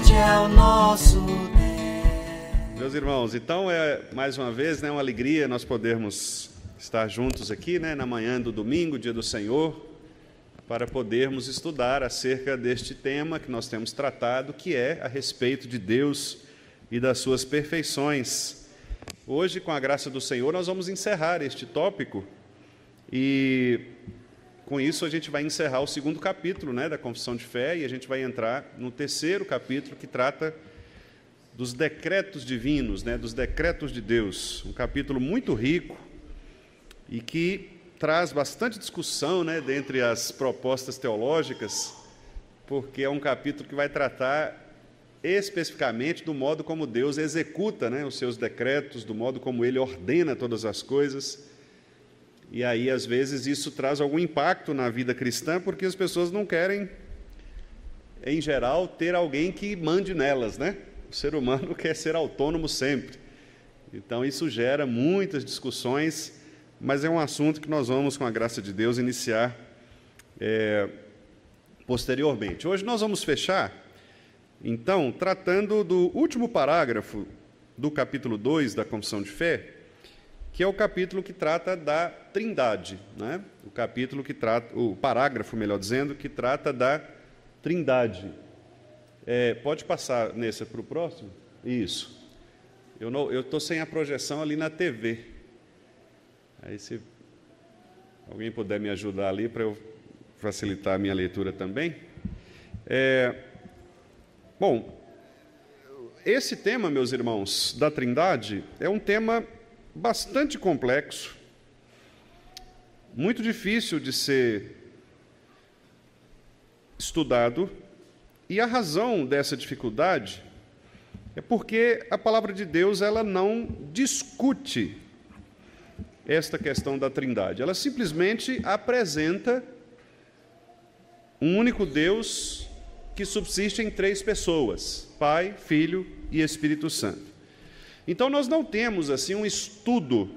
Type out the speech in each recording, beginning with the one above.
forte é o nosso Deus. Meus irmãos, então mais uma vez, uma alegria nós podermos estar juntos aqui, na manhã do domingo, dia do Senhor, para podermos estudar acerca deste tema que nós temos tratado, que é a respeito de Deus e das suas perfeições. Hoje, com a graça do Senhor, nós vamos encerrar este tópico e, com isso, a gente vai encerrar o segundo capítulo, da Confissão de Fé, e a gente vai entrar no terceiro capítulo, que trata dos decretos divinos, dos decretos de Deus. Um capítulo muito rico e que traz bastante discussão, dentre as propostas teológicas, porque é um capítulo que vai tratar especificamente do modo como Deus executa, os seus decretos, do modo como Ele ordena todas as coisas. E aí, às vezes, isso traz algum impacto na vida cristã, porque as pessoas não querem, em geral, ter alguém que mande nelas, O ser humano quer ser autônomo sempre. Então, isso gera muitas discussões, mas é um assunto que nós vamos, com a graça de Deus, iniciar posteriormente. Hoje nós vamos fechar, então, tratando do último parágrafo do capítulo 2 da Confissão de Fé, que é o capítulo que trata da Trindade, o parágrafo, melhor dizendo, que trata da Trindade. Pode passar nesse para o próximo? Isso. Eu estou sem a projeção ali na TV. Aí, se alguém puder me ajudar ali para eu facilitar a minha leitura também. Bom, esse tema, meus irmãos, da Trindade, é um tema bastante complexo, muito difícil de ser estudado, e a razão dessa dificuldade é porque a palavra de Deus ela não discute esta questão da Trindade. Ela simplesmente apresenta um único Deus que subsiste em três pessoas: Pai, Filho e Espírito Santo. Então, nós não temos assim um estudo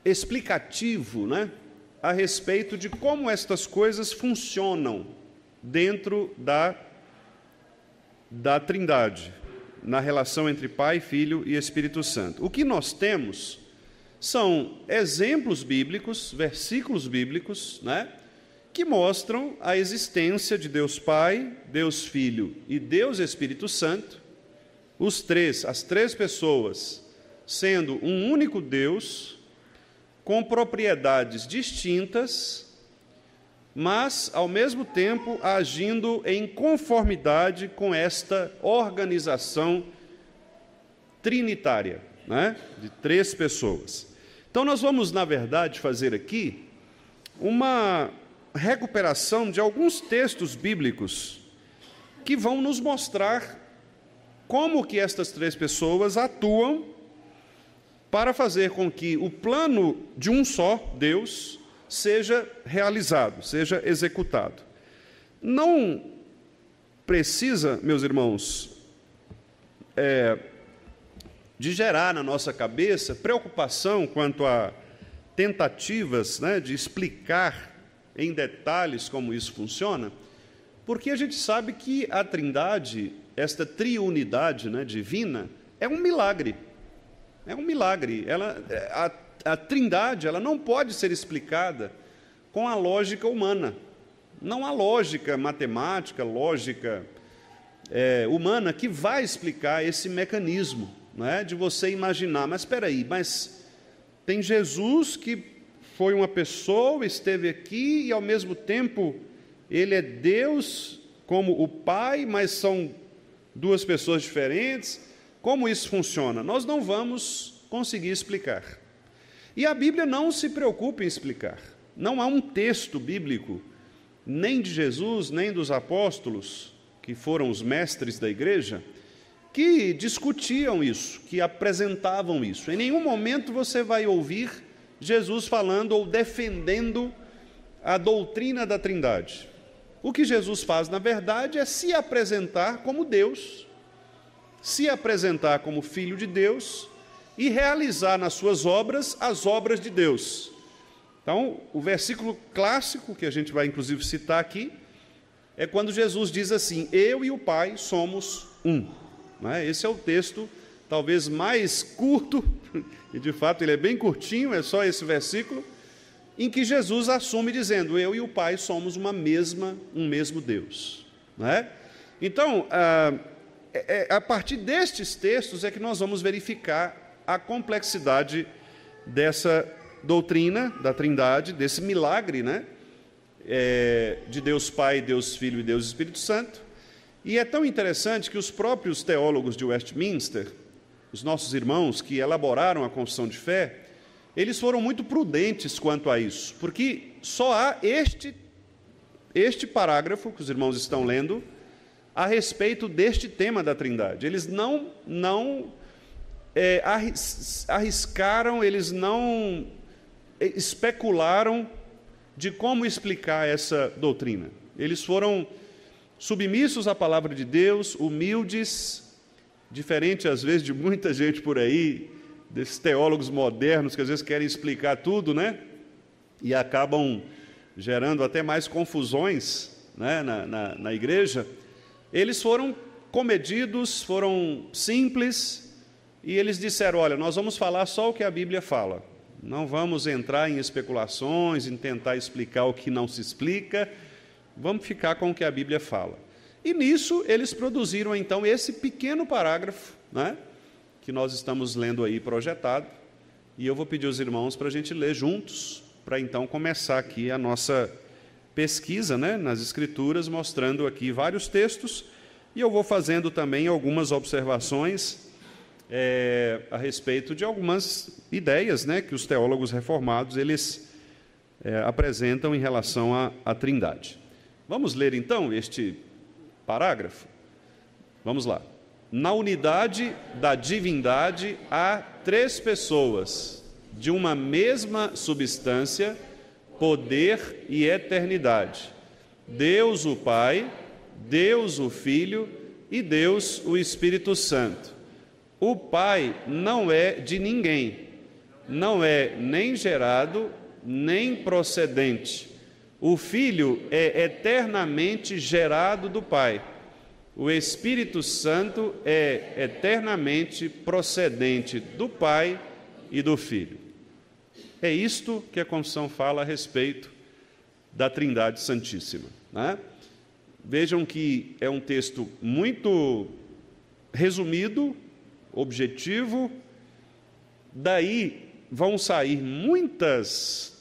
explicativo, a respeito de como estas coisas funcionam dentro da Trindade, na relação entre Pai, Filho e Espírito Santo. O que nós temos são exemplos bíblicos, versículos bíblicos, que mostram a existência de Deus Pai, Deus Filho e Deus Espírito Santo, as três pessoas sendo um único Deus, com propriedades distintas, mas, ao mesmo tempo, agindo em conformidade com esta organização trinitária, de três pessoas. Então, nós vamos, na verdade, fazer aqui uma recuperação de alguns textos bíblicos que vão nos mostrar como que estas três pessoas atuam para fazer com que o plano de um só Deus seja realizado, seja executado. Não precisa, meus irmãos, de gerar na nossa cabeça preocupação quanto a tentativas de explicar em detalhes como isso funciona, porque a gente sabe que a Trindade, esta triunidade divina, é um milagre. É um milagre. A Trindade ela não pode ser explicada com a lógica humana. Não há lógica matemática, lógica humana que vai explicar esse mecanismo, de você imaginar, mas espera aí, tem Jesus que foi uma pessoa, esteve aqui e, ao mesmo tempo, Ele é Deus como o Pai, mas são duas pessoas diferentes. Como isso funciona? Nós não vamos conseguir explicar. E a Bíblia não se preocupa em explicar. Não há um texto bíblico, nem de Jesus, nem dos apóstolos, que foram os mestres da igreja, que discutiam isso, que apresentavam isso. Em nenhum momento você vai ouvir Jesus falando ou defendendo a doutrina da Trindade. O que Jesus faz, na verdade, é se apresentar como Deus, se apresentar como Filho de Deus e realizar nas suas obras as obras de Deus. Então, o versículo clássico, que a gente vai inclusive citar aqui, é quando Jesus diz assim: eu e o Pai somos um. Esse é o texto talvez mais curto, e de fato ele é bem curtinho, é só esse versículo, em que Jesus assume dizendo: eu e o Pai somos um mesmo Deus. Então, a partir destes textos é que nós vamos verificar a complexidade dessa doutrina da Trindade, desse milagre, de Deus Pai, Deus Filho e Deus Espírito Santo. E é tão interessante que os próprios teólogos de Westminster, os nossos irmãos que elaboraram a confissão de fé, eles foram muito prudentes quanto a isso, porque só há este parágrafo que os irmãos estão lendo a respeito deste tema da Trindade. Eles não arriscaram, eles não especularam de como explicar essa doutrina. Eles foram submissos à palavra de Deus, humildes, diferente às vezes de muita gente por aí, desses teólogos modernos que às vezes querem explicar tudo, e acabam gerando até mais confusões, na igreja. Eles foram comedidos, foram simples, e eles disseram: olha, nós vamos falar só o que a Bíblia fala, não vamos entrar em especulações, em tentar explicar o que não se explica, vamos ficar com o que a Bíblia fala. E nisso eles produziram então esse pequeno parágrafo, que nós estamos lendo aí projetado, e eu vou pedir aos irmãos para a gente ler juntos, para então começar aqui a nossa pesquisa, nas Escrituras, mostrando aqui vários textos, e eu vou fazendo também algumas observações a respeito de algumas ideias, que os teólogos reformados eles apresentam em relação à Trindade. Vamos ler então este parágrafo? Vamos lá. Na unidade da divindade há três pessoas, de uma mesma substância, poder e eternidade: Deus o Pai, Deus o Filho e Deus o Espírito Santo. O Pai não é de ninguém, não é nem gerado, nem procedente. O Filho é eternamente gerado do Pai. O Espírito Santo é eternamente procedente do Pai e do Filho. É isto que a confissão fala a respeito da Trindade Santíssima. Vejam que é um texto muito resumido, objetivo. Daí vão sair muitas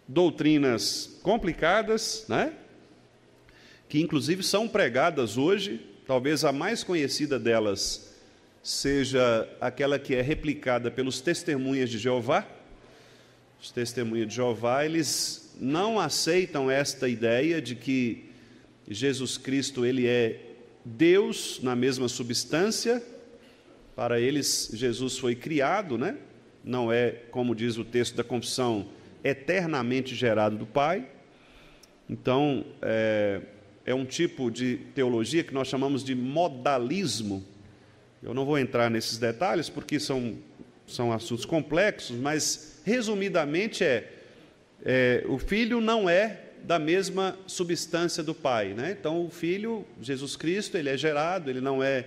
doutrinas complicadas, que inclusive são pregadas hoje. Talvez a mais conhecida delas seja aquela que é replicada pelos testemunhas de Jeová. Os testemunhas de Jeová, eles não aceitam esta ideia de que Jesus Cristo ele é Deus na mesma substância. Para eles, Jesus foi criado, não é, como diz o texto da confissão, eternamente gerado do Pai. Então, é um tipo de teologia que nós chamamos de modalismo. Eu não vou entrar nesses detalhes, porque são assuntos complexos, mas, resumidamente, o Filho não é da mesma substância do Pai. Então, o Filho, Jesus Cristo, ele é gerado, ele não é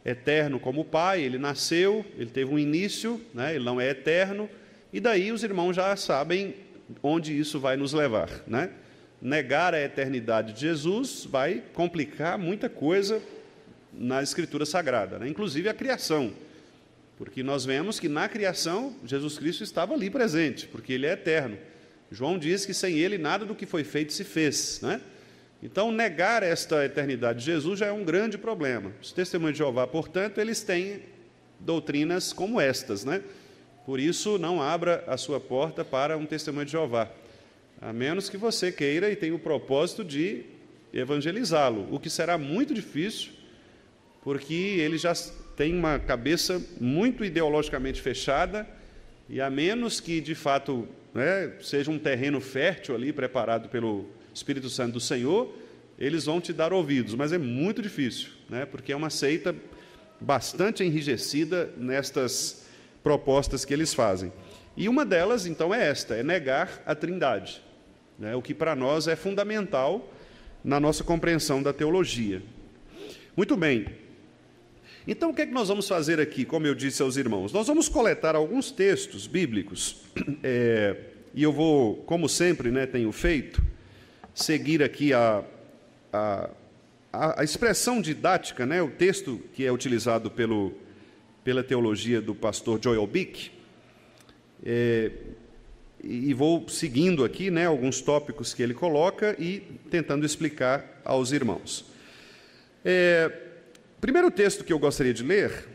eterno como o Pai, ele nasceu, ele teve um início, ele não é eterno, e daí os irmãos já sabem onde isso vai nos levar. Negar a eternidade de Jesus vai complicar muita coisa na Escritura Sagrada, inclusive a criação, porque nós vemos que na criação Jesus Cristo estava ali presente, porque ele é eterno. João diz que sem ele nada do que foi feito se fez. Então, negar esta eternidade de Jesus já é um grande problema. Os testemunhos de Jeová, portanto, eles têm doutrinas como estas, Por isso, não abra a sua porta para um testemunho de Jeová, a menos que você queira e tenha o propósito de evangelizá-lo, o que será muito difícil, porque ele já tem uma cabeça muito ideologicamente fechada, e a menos que, de fato, seja um terreno fértil ali, preparado pelo Espírito Santo do Senhor, eles vão te dar ouvidos, mas é muito difícil, porque é uma seita bastante enrijecida nestas propostas que eles fazem. E uma delas, então, é esta, é negar a Trindade, o que para nós é fundamental, na nossa compreensão da teologia. Muito bem. Então, o que é que nós vamos fazer aqui, como eu disse aos irmãos? Nós vamos coletar alguns textos bíblicos, e eu vou, como sempre, tenho feito, seguir aqui a expressão didática, o texto que é utilizado pela teologia do pastor Joel Bick, e vou seguindo aqui alguns tópicos que ele coloca e tentando explicar aos irmãos. Primeiro texto que eu gostaria de ler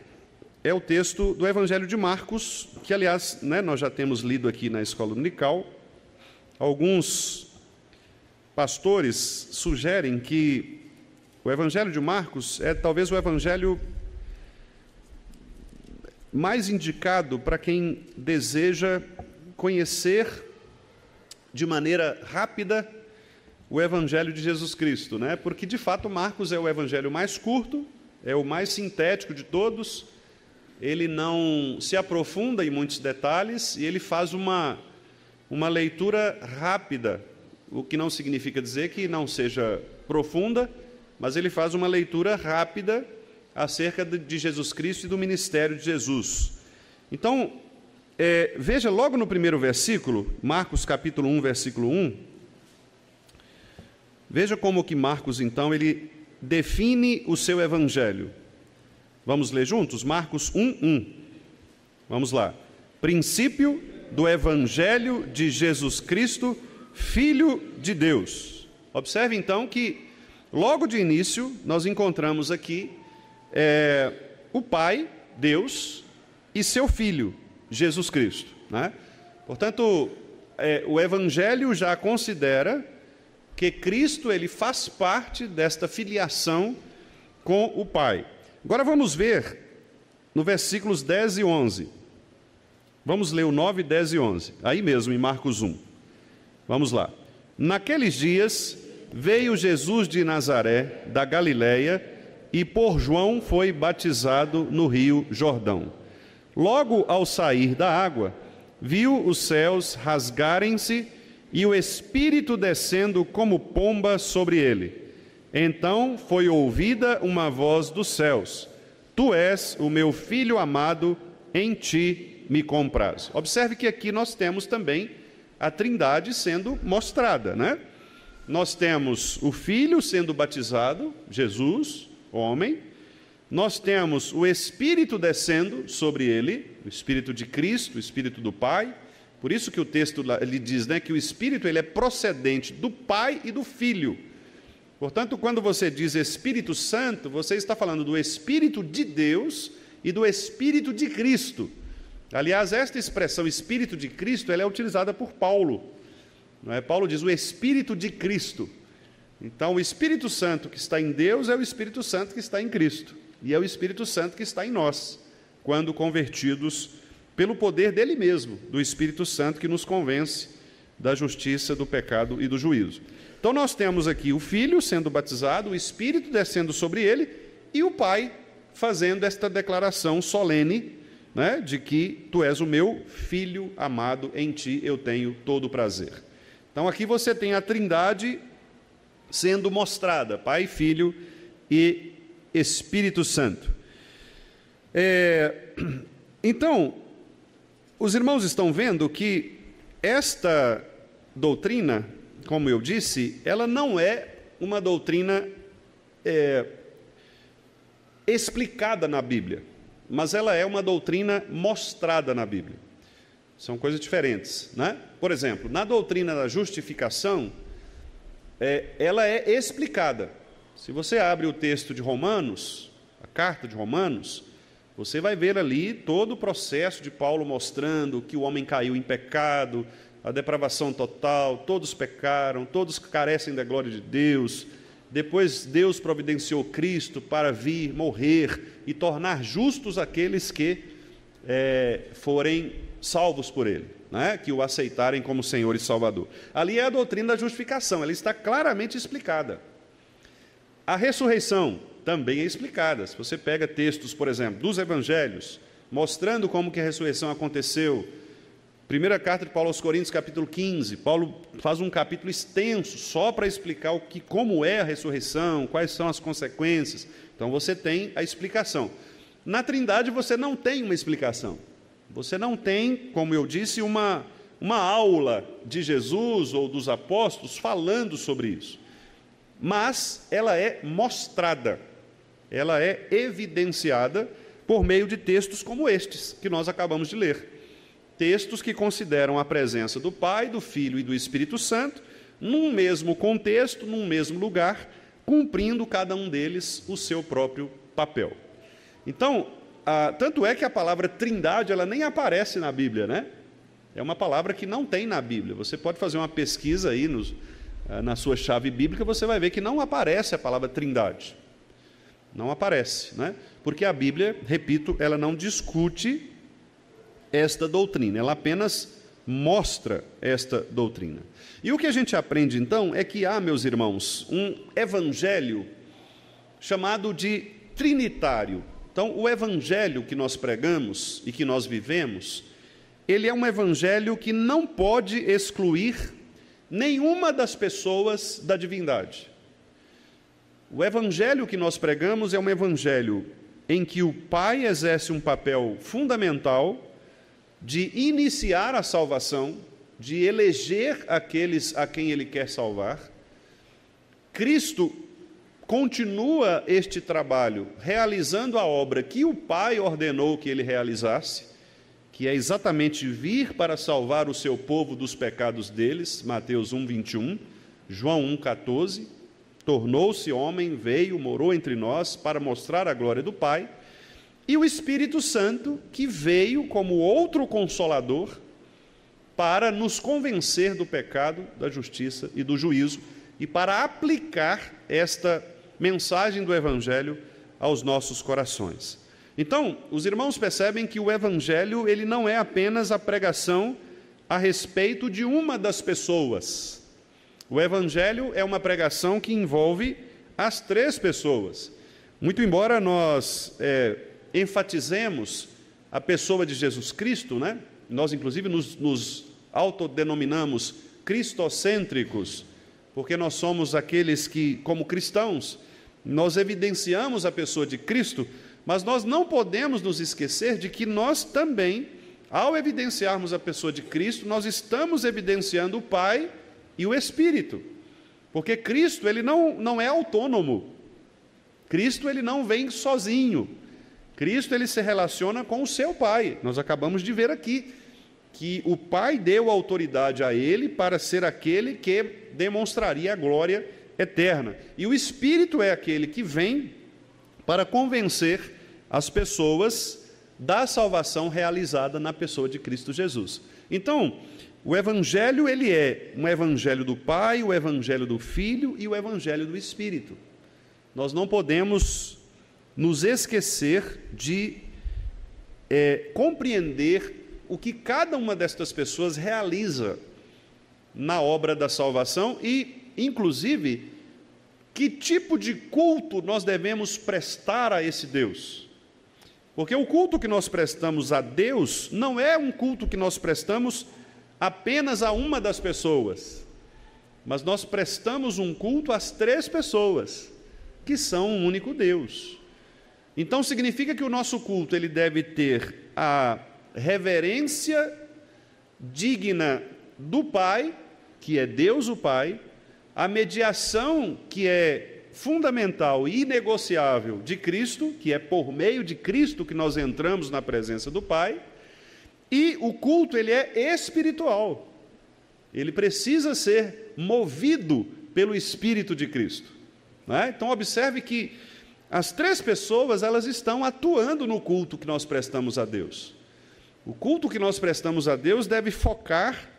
é o texto do Evangelho de Marcos, que, aliás, nós já temos lido aqui na Escola Dominical. Alguns pastores sugerem que o Evangelho de Marcos é talvez o evangelho mais indicado para quem deseja conhecer de maneira rápida o Evangelho de Jesus Cristo, porque, de fato, Marcos é o evangelho mais curto, é o mais sintético de todos, ele não se aprofunda em muitos detalhes e ele faz uma leitura rápida, o que não significa dizer que não seja profunda, mas ele faz uma leitura rápida acerca de Jesus Cristo e do ministério de Jesus. Então, veja logo no primeiro versículo, Marcos capítulo 1, versículo 1, veja como que Marcos, então, ele define o seu evangelho. Vamos ler juntos? Marcos 1:1. Vamos lá. Princípio do evangelho de Jesus Cristo, Filho de Deus. Observe, então, que logo de início nós encontramos aqui o Pai, Deus, e seu Filho, Jesus Cristo. Portanto, o evangelho já considera que Cristo ele faz parte desta filiação com o Pai. Agora vamos ver no versículos 10 e 11. Vamos ler o 9, 10 e 11. Aí mesmo, em Marcos 1. Vamos lá. Naqueles dias, veio Jesus de Nazaré, da Galileia, e por João foi batizado no rio Jordão. Logo ao sair da água, viu os céus rasgarem-se e o Espírito descendo como pomba sobre ele. Então foi ouvida uma voz dos céus: Tu és o meu Filho amado, em ti me comprazo. Observe que aqui nós temos também a Trindade sendo mostrada, Nós temos o Filho sendo batizado, Jesus, homem. Nós temos o Espírito descendo sobre ele, o Espírito de Cristo, o Espírito do Pai. Por isso que o texto ele diz que o Espírito ele é procedente do Pai e do Filho. Portanto, quando você diz Espírito Santo, você está falando do Espírito de Deus e do Espírito de Cristo. Aliás, esta expressão Espírito de Cristo ela é utilizada por Paulo. Paulo diz o Espírito de Cristo. Então, o Espírito Santo que está em Deus é o Espírito Santo que está em Cristo. E é o Espírito Santo que está em nós, quando convertidos pelo poder dele mesmo, do Espírito Santo que nos convence da justiça, do pecado e do juízo. Então nós temos aqui o Filho sendo batizado, o Espírito descendo sobre ele e o Pai fazendo esta declaração solene, de que tu és o meu Filho amado, em ti eu tenho todo o prazer. Então aqui você tem a Trindade sendo mostrada, Pai, Filho e Espírito Santo. Então, os irmãos estão vendo que esta doutrina, como eu disse, ela não é uma doutrina explicada na Bíblia, mas ela é uma doutrina mostrada na Bíblia. São coisas diferentes, Por exemplo, na doutrina da justificação, ela é explicada. Se você abre o texto de Romanos, a carta de Romanos, você vai ver ali todo o processo de Paulo mostrando que o homem caiu em pecado, a depravação total, todos pecaram, todos carecem da glória de Deus. Depois Deus providenciou Cristo para vir, morrer e tornar justos aqueles que forem salvos por Ele, que o aceitarem como Senhor e Salvador. Ali é a doutrina da justificação, ela está claramente explicada. A ressurreição também é explicada. Se você pega textos, por exemplo, dos evangelhos, mostrando como que a ressurreição aconteceu, Primeira carta de Paulo aos Coríntios, capítulo 15, Paulo faz um capítulo extenso só para explicar como é a ressurreição, quais são as consequências. Então você tem a explicação. Na Trindade você não tem uma explicação. Você não tem, como eu disse, uma aula de Jesus ou dos apóstolos falando sobre isso. Mas ela é mostrada, ela é evidenciada por meio de textos como estes que nós acabamos de ler. Textos que consideram a presença do Pai, do Filho e do Espírito Santo num mesmo contexto, num mesmo lugar, cumprindo cada um deles o seu próprio papel. Então, tanto é que a palavra Trindade ela nem aparece na Bíblia, né? É uma palavra que não tem na Bíblia. Você pode fazer uma pesquisa aí na sua chave bíblica, você vai ver que não aparece a palavra Trindade. Não aparece, né? Porque a Bíblia, repito, ela não discute esta doutrina, ela apenas mostra esta doutrina. E o que a gente aprende então é que há, meus irmãos, um evangelho chamado de trinitário. Então, o evangelho que nós pregamos e que nós vivemos, ele é um evangelho que não pode excluir nenhuma das pessoas da divindade. O evangelho que nós pregamos é um evangelho em que o Pai exerce um papel fundamental de iniciar a salvação, de eleger aqueles a quem Ele quer salvar. Cristo continua este trabalho realizando a obra que o Pai ordenou que Ele realizasse, que é exatamente vir para salvar o seu povo dos pecados deles, Mateus 1, 21, João 1, 14, tornou-se homem, veio, morou entre nós para mostrar a glória do Pai, e o Espírito Santo, que veio como outro consolador para nos convencer do pecado, da justiça e do juízo, e para aplicar esta mensagem do Evangelho aos nossos corações. Então, os irmãos percebem que o Evangelho ele não é apenas a pregação a respeito de uma das pessoas. O Evangelho é uma pregação que envolve as três pessoas. Muito embora nós enfatizemos a pessoa de Jesus Cristo, né? Nós, inclusive, nos autodenominamos cristocêntricos, porque nós somos aqueles que, como cristãos, nós evidenciamos a pessoa de Cristo, mas nós não podemos nos esquecer de que nós também, ao evidenciarmos a pessoa de Cristo, nós estamos evidenciando o Pai e o Espírito, porque Cristo ele não é autônomo, Cristo ele não vem sozinho, Cristo ele se relaciona com o seu Pai. Nós acabamos de ver aqui que o Pai deu autoridade a ele para ser aquele que demonstraria a glória eterna, e o Espírito é aquele que vem para convencer as pessoas da salvação realizada na pessoa de Cristo Jesus. Então, o Evangelho ele é um Evangelho do Pai, o Evangelho do Filho e o Evangelho do Espírito. Nós não podemos nos esquecer de compreender o que cada uma destas pessoas realiza na obra da salvação e, inclusive, que tipo de culto nós devemos prestar a esse Deus. Porque o culto que nós prestamos a Deus não é um culto que nós prestamos apenas a uma das pessoas, mas nós prestamos um culto às três pessoas, que são um único Deus. Então significa que o nosso culto ele deve ter a reverência digna do Pai, que é Deus o Pai, a mediação que é fundamental e inegociável de Cristo, que é por meio de Cristo que nós entramos na presença do Pai, e o culto ele é espiritual, ele precisa ser movido pelo Espírito de Cristo, né? Então observe que as três pessoas elas estão atuando no culto que nós prestamos a Deus. O culto que nós prestamos a Deus deve focar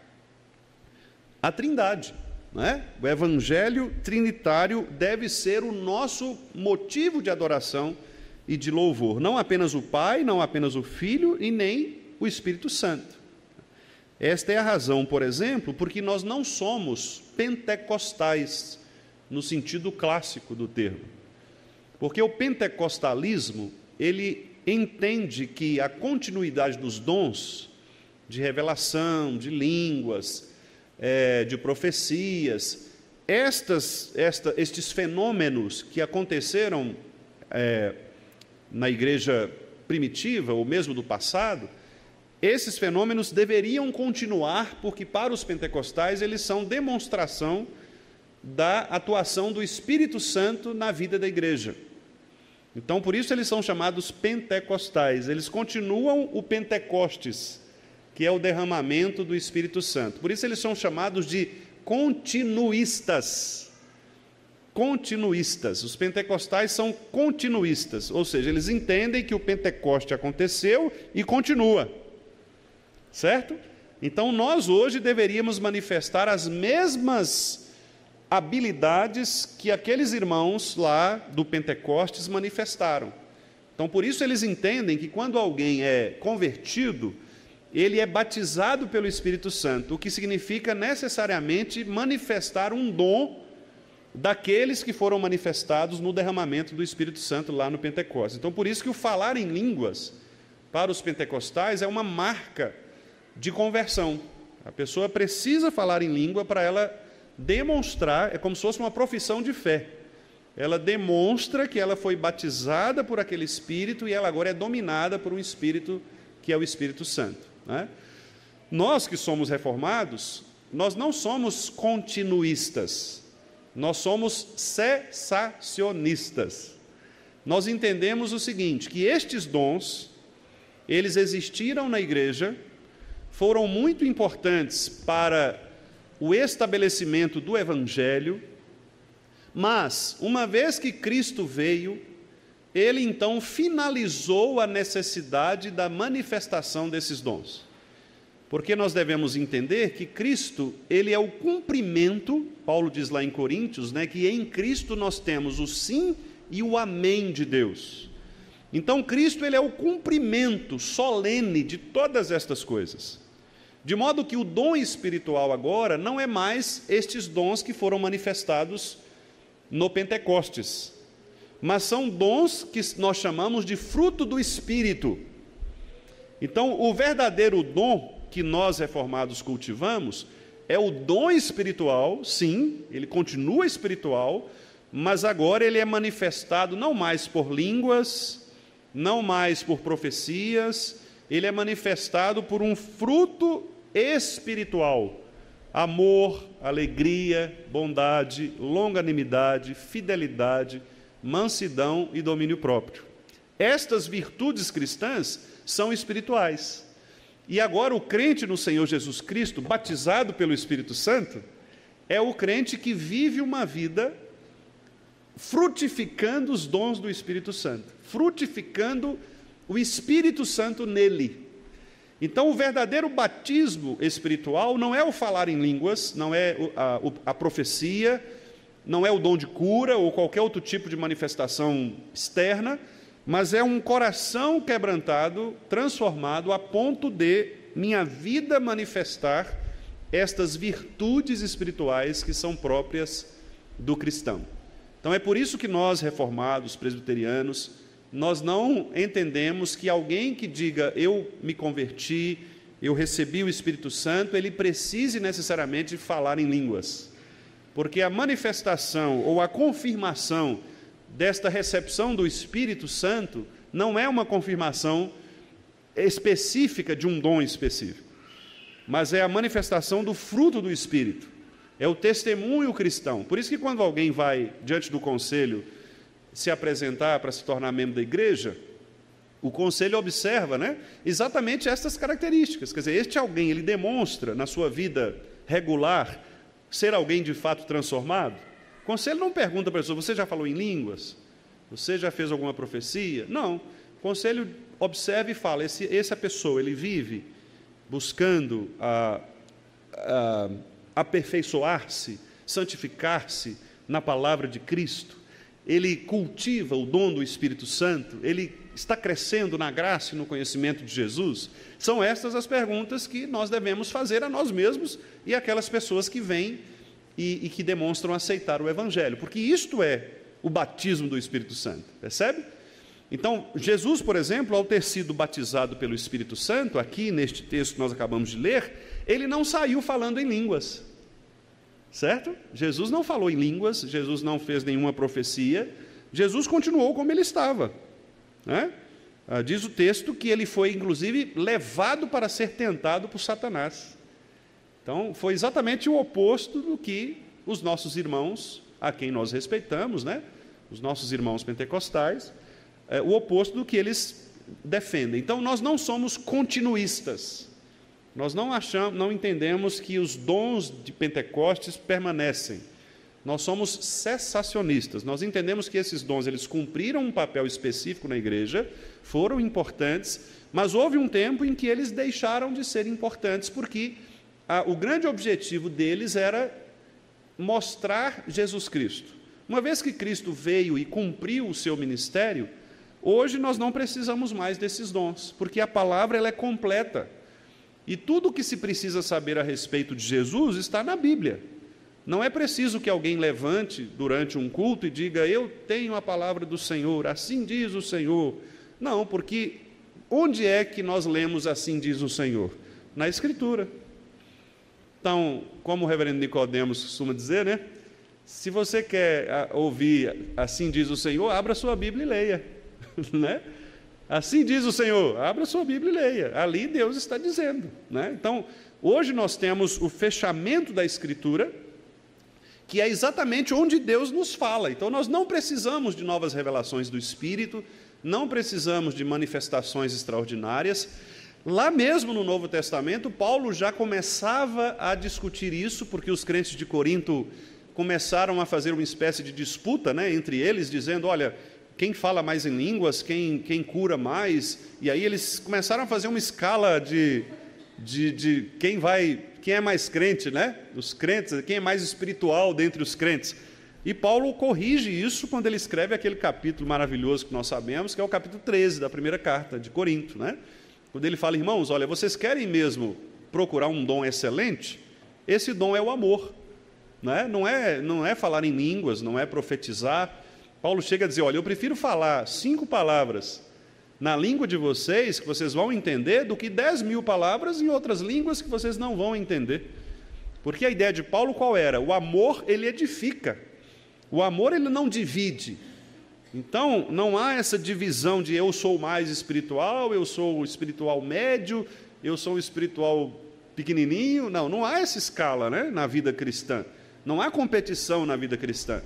a Trindade, né? O Evangelho trinitário deve ser o nosso motivo de adoração e de louvor, não apenas o Pai, não apenas o Filho e nem o Espírito Santo. Esta é a razão, por exemplo, porque nós não somos pentecostais no sentido clássico do termo. Porque o pentecostalismo, ele entende que a continuidade dos dons de revelação, de línguas, de profecias. Estes fenômenos que aconteceram na igreja primitiva, ou mesmo do passado, esses fenômenos deveriam continuar, porque para os pentecostais eles são demonstração da atuação do Espírito Santo na vida da igreja. Então, por isso eles são chamados pentecostais. Eles continuam o Pentecostes, que é o derramamento do Espírito Santo. Por isso eles são chamados de continuistas. Continuistas. Os pentecostais são continuistas, ou seja, eles entendem que o Pentecoste aconteceu e continua. Certo? Então, nós hoje deveríamos manifestar as mesmas habilidades que aqueles irmãos lá do Pentecostes manifestaram. Então, por isso eles entendem que quando alguém é convertido, ele é batizado pelo Espírito Santo, o que significa necessariamente manifestar um dom daqueles que foram manifestados no derramamento do Espírito Santo lá no Pentecostes. Então, por isso que o falar em línguas para os pentecostais é uma marca de conversão. A pessoa precisa falar em língua para ela demonstrar, é como se fosse uma profissão de fé. Ela demonstra que ela foi batizada por aquele Espírito e ela agora é dominada por um Espírito que é o Espírito Santo, né? Nós que somos reformados, nós não somos continuistas, nós somos cessacionistas. Nós entendemos o seguinte, que estes dons, eles existiram na igreja, foram muito importantes para o estabelecimento do Evangelho, mas, uma vez que Cristo veio, ele então finalizou a necessidade da manifestação desses dons. Porque nós devemos entender que Cristo, ele é o cumprimento, Paulo diz lá em Coríntios, né, que em Cristo nós temos o sim e o amém de Deus. Então, Cristo, ele é o cumprimento solene de todas estas coisas. De modo que o dom espiritual agora não é mais estes dons que foram manifestados no Pentecostes, mas são dons que nós chamamos de fruto do Espírito. Então, o verdadeiro dom que nós reformados cultivamos é o dom espiritual, sim, ele continua espiritual, mas agora ele é manifestado não mais por línguas, não mais por profecias, ele é manifestado por um fruto espiritual: amor, alegria, bondade, longanimidade, fidelidade, mansidão e domínio próprio. Estas virtudes cristãs são espirituais. E agora o crente no Senhor Jesus Cristo, batizado pelo Espírito Santo, é o crente que vive uma vida frutificando os dons do Espírito Santo, frutificando o Espírito Santo nele. Então, o verdadeiro batismo espiritual não é o falar em línguas, não é a profecia, não é o dom de cura ou qualquer outro tipo de manifestação externa, mas é um coração quebrantado, transformado, a ponto de minha vida manifestar estas virtudes espirituais que são próprias do cristão. Então, é por isso que nós, reformados, presbiterianos, nós não entendemos que alguém que diga, eu me converti, eu recebi o Espírito Santo, ele precise necessariamente falar em línguas. Porque a manifestação ou a confirmação desta recepção do Espírito Santo não é uma confirmação específica de um dom específico, mas é a manifestação do fruto do Espírito, é o testemunho cristão. Por isso que quando alguém vai diante do conselho se apresentar para se tornar membro da igreja, o conselho observa, né, exatamente estas características. Quer dizer, este alguém, ele demonstra na sua vida regular ser alguém de fato transformado. O conselho não pergunta para a pessoa, você já falou em línguas? Você já fez alguma profecia? Não. O conselho observa e fala, essa pessoa, ele vive buscando aperfeiçoar-se, santificar-se na palavra de Cristo. Ele cultiva o dom do Espírito Santo, ele está crescendo na graça e no conhecimento de Jesus. São estas as perguntas que nós devemos fazer a nós mesmos e aquelas pessoas que vêm e que demonstram aceitar o Evangelho, porque isto é o batismo do Espírito Santo, percebe? Então, Jesus, por exemplo, ao ter sido batizado pelo Espírito Santo, aqui neste texto que nós acabamos de ler, ele não saiu falando em línguas, certo? Jesus não falou em línguas, Jesus não fez nenhuma profecia, Jesus continuou como ele estava, né? Diz o texto que ele foi, inclusive, levado para ser tentado por Satanás. Então, foi exatamente o oposto do que os nossos irmãos, a quem nós respeitamos, né? Os nossos irmãos pentecostais, o oposto do que eles defendem. Então, nós não somos continuistas. Nós não entendemos que os dons de Pentecostes permanecem. Nós somos cessacionistas. Nós entendemos que esses dons, eles cumpriram um papel específico na igreja, foram importantes, mas houve um tempo em que eles deixaram de ser importantes, porque o grande objetivo deles era mostrar Jesus Cristo. Uma vez que Cristo veio e cumpriu o seu ministério, hoje nós não precisamos mais desses dons, porque a palavra ela é completa. E tudo o que se precisa saber a respeito de Jesus está na Bíblia. Não é preciso que alguém levante durante um culto e diga, eu tenho a palavra do Senhor, assim diz o Senhor. Não, porque onde é que nós lemos assim diz o Senhor? Na Escritura. Então, como o reverendo Nicodemos costuma dizer, né? Se você quer ouvir assim diz o Senhor, abra sua Bíblia e leia. Né? Assim diz o Senhor, abra sua Bíblia e leia. Ali Deus está dizendo, né? Então, hoje nós temos o fechamento da Escritura, que é exatamente onde Deus nos fala. Então, nós não precisamos de novas revelações do Espírito, não precisamos de manifestações extraordinárias. Lá mesmo no Novo Testamento, Paulo já começava a discutir isso, porque os crentes de Corinto começaram a fazer uma espécie de disputa, né, entre eles, dizendo, olha, quem fala mais em línguas, quem cura mais, e aí eles começaram a fazer uma escala de quem é mais crente, né? Os crentes, quem é mais espiritual dentre os crentes. E Paulo corrige isso quando ele escreve aquele capítulo maravilhoso que nós sabemos, que é o capítulo 13 da primeira carta de Corinto, né? Quando ele fala, irmãos, olha, vocês querem mesmo procurar um dom excelente? Esse dom é o amor, né? Não é falar em línguas, não é profetizar. Paulo chega a dizer, olha, eu prefiro falar 5 palavras na língua de vocês, que vocês vão entender, do que 10.000 palavras em outras línguas que vocês não vão entender. Porque a ideia de Paulo qual era? O amor, ele edifica. O amor, ele não divide. Então, não há essa divisão de eu sou mais espiritual, eu sou o espiritual médio, eu sou o espiritual pequenininho. Não há essa escala, né, na vida cristã. Não há competição na vida cristã.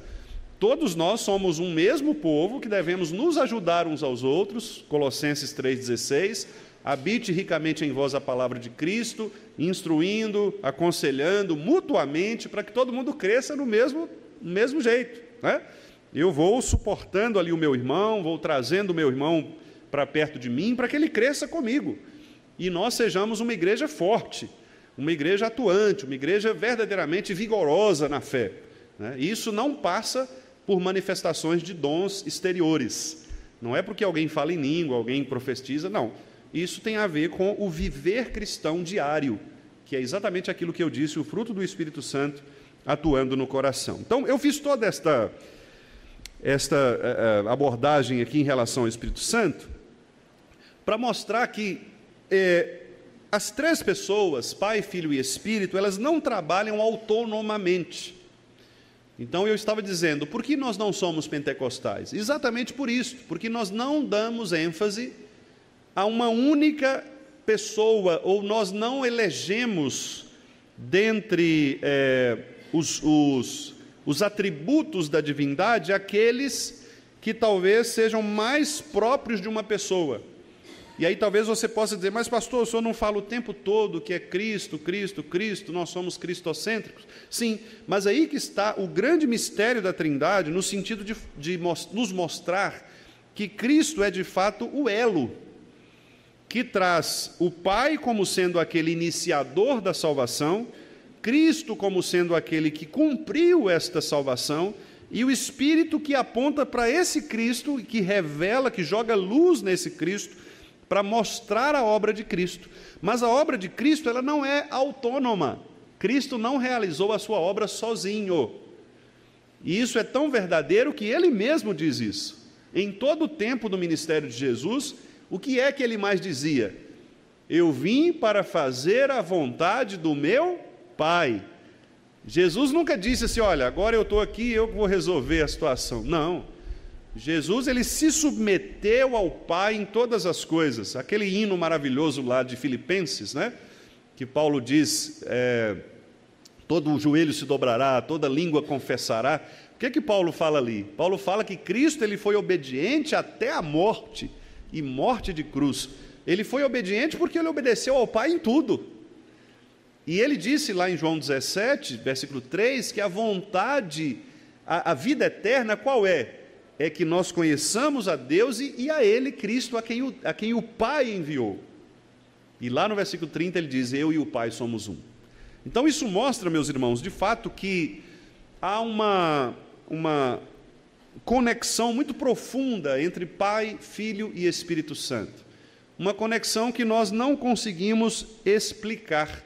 Todos nós somos um mesmo povo que devemos nos ajudar uns aos outros, Colossenses 3,16, habite ricamente em vós a palavra de Cristo, instruindo, aconselhando mutuamente, para que todo mundo cresça no mesmo jeito, né? Eu vou suportando ali o meu irmão, vou trazendo o meu irmão para perto de mim, para que ele cresça comigo, e nós sejamos uma igreja forte, uma igreja atuante, uma igreja verdadeiramente vigorosa na fé, né? E isso não passa por manifestações de dons exteriores. Não é porque alguém fala em língua, alguém profetiza, não. Isso tem a ver com o viver cristão diário, que é exatamente aquilo que eu disse, o fruto do Espírito Santo atuando no coração. Então, eu fiz toda esta abordagem aqui em relação ao Espírito Santo, para mostrar que as 3 pessoas, Pai, Filho e Espírito, elas não trabalham autonomamente. Então, eu estava dizendo, por que nós não somos pentecostais? Exatamente por isso, porque nós não damos ênfase a uma única pessoa, ou nós não elegemos dentre os atributos da divindade aqueles que talvez sejam mais próprios de uma pessoa. E aí talvez você possa dizer, mas pastor, o senhor não fala o tempo todo que é Cristo, Cristo, Cristo, nós somos cristocêntricos? Sim, mas aí que está o grande mistério da Trindade, no sentido de nos mostrar que Cristo é de fato o elo, que traz o Pai como sendo aquele iniciador da salvação, Cristo como sendo aquele que cumpriu esta salvação, e o Espírito que aponta para esse Cristo, que revela, que joga luz nesse Cristo, para mostrar a obra de Cristo. Mas a obra de Cristo, ela não é autônoma. Cristo não realizou a sua obra sozinho. E isso é tão verdadeiro que ele mesmo diz isso. Em todo o tempo do ministério de Jesus, o que é que ele mais dizia? Eu vim para fazer a vontade do meu Pai. Jesus nunca disse assim, olha, agora eu estou aqui, eu vou resolver a situação. Não. Jesus, ele se submeteu ao Pai em todas as coisas. Aquele hino maravilhoso lá de Filipenses, né? Que Paulo diz, todo o joelho se dobrará, toda língua confessará. O que é que Paulo fala ali? Paulo fala que Cristo, ele foi obediente até a morte, e morte de cruz. Ele foi obediente porque ele obedeceu ao Pai em tudo. E ele disse lá em João 17, versículo 3, que a vontade, a vida eterna, qual é? É que nós conheçamos a Deus e a Ele, Cristo, a quem o Pai enviou. E lá no versículo 30 ele diz, eu e o Pai somos um. Então isso mostra, meus irmãos, de fato que há uma conexão muito profunda entre Pai, Filho e Espírito Santo. Uma conexão que nós não conseguimos explicar,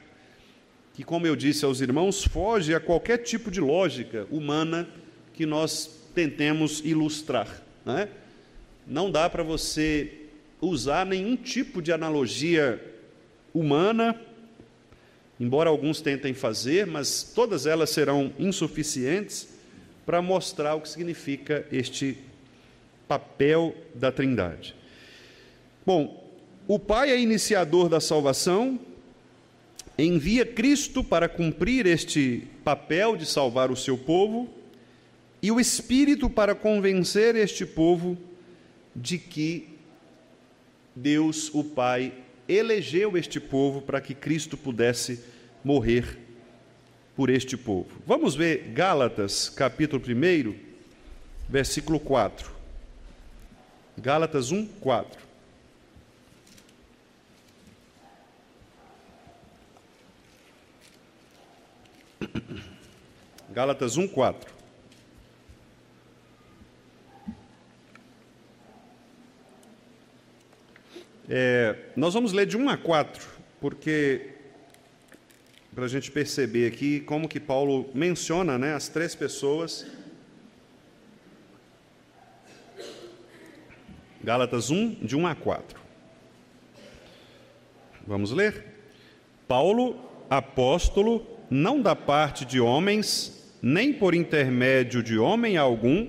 que, como eu disse aos irmãos, foge a qualquer tipo de lógica humana que nós tentemos ilustrar, né? Não dá para você usar nenhum tipo de analogia humana, embora alguns tentem fazer, mas todas elas serão insuficientes para mostrar o que significa este papel da Trindade. Bom, o Pai é iniciador da salvação, envia Cristo para cumprir este papel de salvar o seu povo, e o Espírito para convencer este povo de que Deus, o Pai, elegeu este povo para que Cristo pudesse morrer por este povo. Vamos ver Gálatas, capítulo 1, versículo 4. Gálatas 1, 4. Gálatas 1, 4. Nós vamos ler de 1 a 4, porque para a gente perceber aqui como que Paulo menciona, né, as três pessoas. Gálatas 1, de 1 a 4. Vamos ler? Paulo, apóstolo, não da parte de homens, nem por intermédio de homem algum,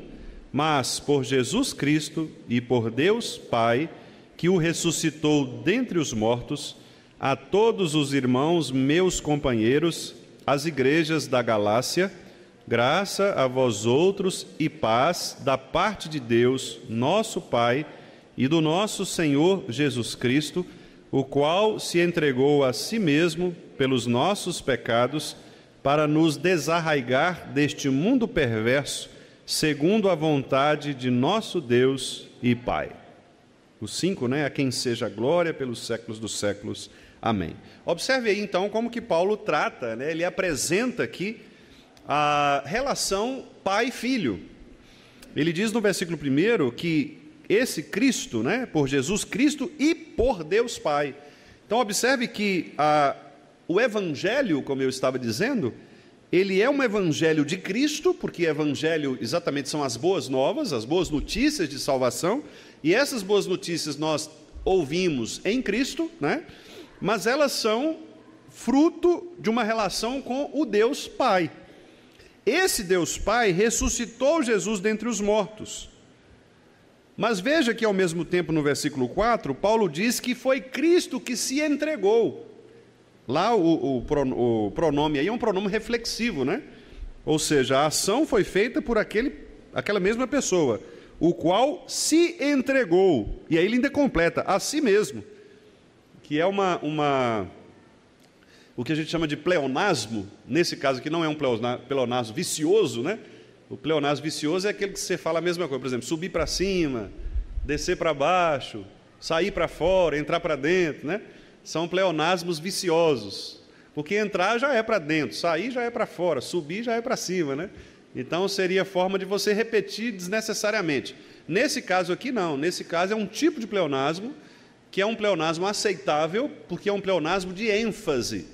mas por Jesus Cristo e por Deus Pai, que o ressuscitou dentre os mortos, a todos os irmãos meus companheiros, as igrejas da Galácia, graça a vós outros e paz da parte de Deus, nosso Pai, e do nosso Senhor Jesus Cristo, o qual se entregou a si mesmo pelos nossos pecados, para nos desarraigar deste mundo perverso, segundo a vontade de nosso Deus e Pai. O 5, né? A quem seja a glória pelos séculos dos séculos. Amém. Observe aí, então, como que Paulo trata, né? Ele apresenta aqui a relação pai-filho. Ele diz no versículo 1 que esse Cristo, né? Por Jesus Cristo e por Deus Pai. Então, observe que o Evangelho, como eu estava dizendo, ele é um Evangelho de Cristo, porque Evangelho exatamente são as boas novas, as boas notícias de salvação, e essas boas notícias nós ouvimos em Cristo, né? Mas elas são fruto de uma relação com o Deus Pai. Esse Deus Pai ressuscitou Jesus dentre os mortos. Mas veja que ao mesmo tempo no versículo 4, Paulo diz que foi Cristo que se entregou. Lá o pronome aí é um pronome reflexivo, né? Ou seja, a ação foi feita por aquela mesma pessoa, o qual se entregou. E aí ele ainda completa, a si mesmo, que é o que a gente chama de pleonasmo. Nesse caso aqui não é um pleonasmo vicioso, né? O pleonasmo vicioso é aquele que você fala a mesma coisa, por exemplo, subir para cima, descer para baixo, sair para fora, entrar para dentro, né? São pleonasmos viciosos, porque entrar já é para dentro, sair já é para fora, subir já é para cima, né? Então seria forma de você repetir desnecessariamente. Nesse caso aqui não, nesse caso é um tipo de pleonasmo, que é um pleonasmo aceitável, porque é um pleonasmo de ênfase.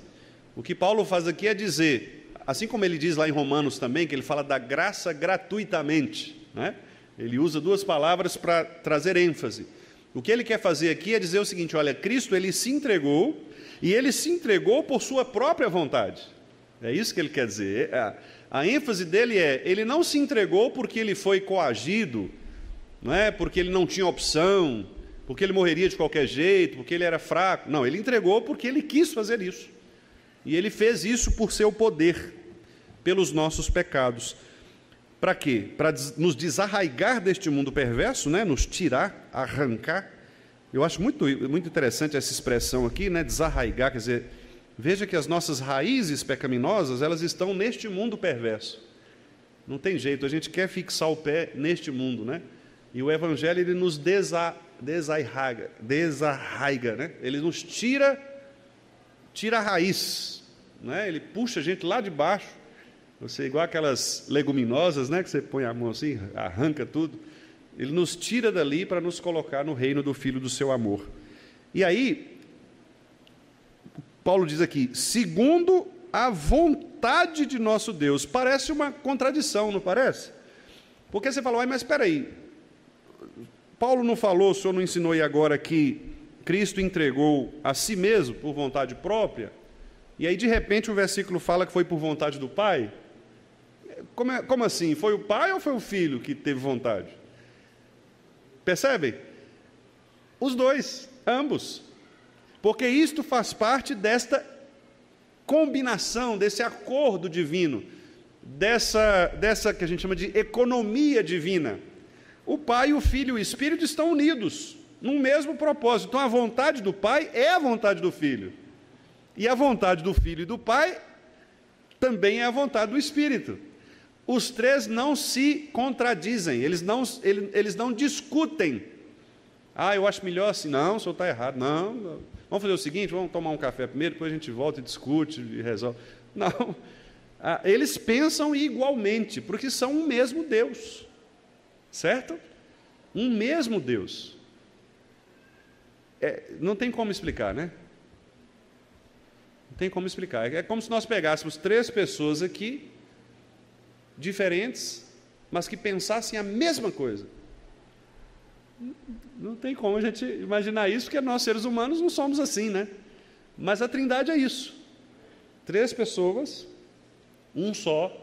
O que Paulo faz aqui é dizer, assim como ele diz lá em Romanos também, que ele fala da graça gratuitamente, né? Ele usa duas palavras para trazer ênfase. O que ele quer fazer aqui é dizer o seguinte: olha, Cristo, ele se entregou, e ele se entregou por sua própria vontade. É isso que ele quer dizer. A ênfase dele é: ele não se entregou porque ele foi coagido, não é? Porque ele não tinha opção, porque ele morreria de qualquer jeito, porque ele era fraco. Não, ele entregou porque ele quis fazer isso. E ele fez isso por seu poder, pelos nossos pecados. Para quê? Para nos desarraigar deste mundo perverso, né? Nos tirar, arrancar. Eu acho muito interessante essa expressão aqui, né? Desarraigar, quer dizer, veja que as nossas raízes pecaminosas, elas estão neste mundo perverso. Não tem jeito, a gente quer fixar o pé neste mundo, né? E o Evangelho, ele nos desarraiga, né? Ele nos tira a raiz, né? Ele puxa a gente lá de baixo. Você, igual aquelas leguminosas, né, que você põe a mão assim, arranca tudo. Ele nos tira dali para nos colocar no reino do Filho do seu amor. E aí, Paulo diz aqui: segundo a vontade de nosso Deus. Parece uma contradição, não parece? Porque você fala: mas espera aí, Paulo não falou, o senhor não ensinou aí agora que Cristo entregou a si mesmo por vontade própria? E aí, de repente, o versículo fala que foi por vontade do Pai? Como assim? Foi o pai ou foi o filho que teve vontade? Percebem? Os dois, ambos. Porque isto faz parte desta combinação, desse acordo divino, dessa que a gente chama de economia divina. O Pai, o Filho e o Espírito estão unidos num mesmo propósito. Então, a vontade do Pai é a vontade do Filho. E a vontade do Filho e do Pai também é a vontade do Espírito. Os três não se contradizem, eles não discutem. Eu acho melhor assim. Não, o senhor está errado. Não, vamos fazer o seguinte, vamos tomar um café primeiro, depois a gente volta e discute e resolve. Não, eles pensam igualmente, porque são um mesmo Deus, certo? Um mesmo Deus. Não tem como explicar, né? Não tem como explicar. É como se nós pegássemos três pessoas aqui, diferentes, mas que pensassem a mesma coisa. Não tem como a gente imaginar isso, porque nós, seres humanos, não somos assim, né? Mas a Trindade é isso. Três pessoas, um só,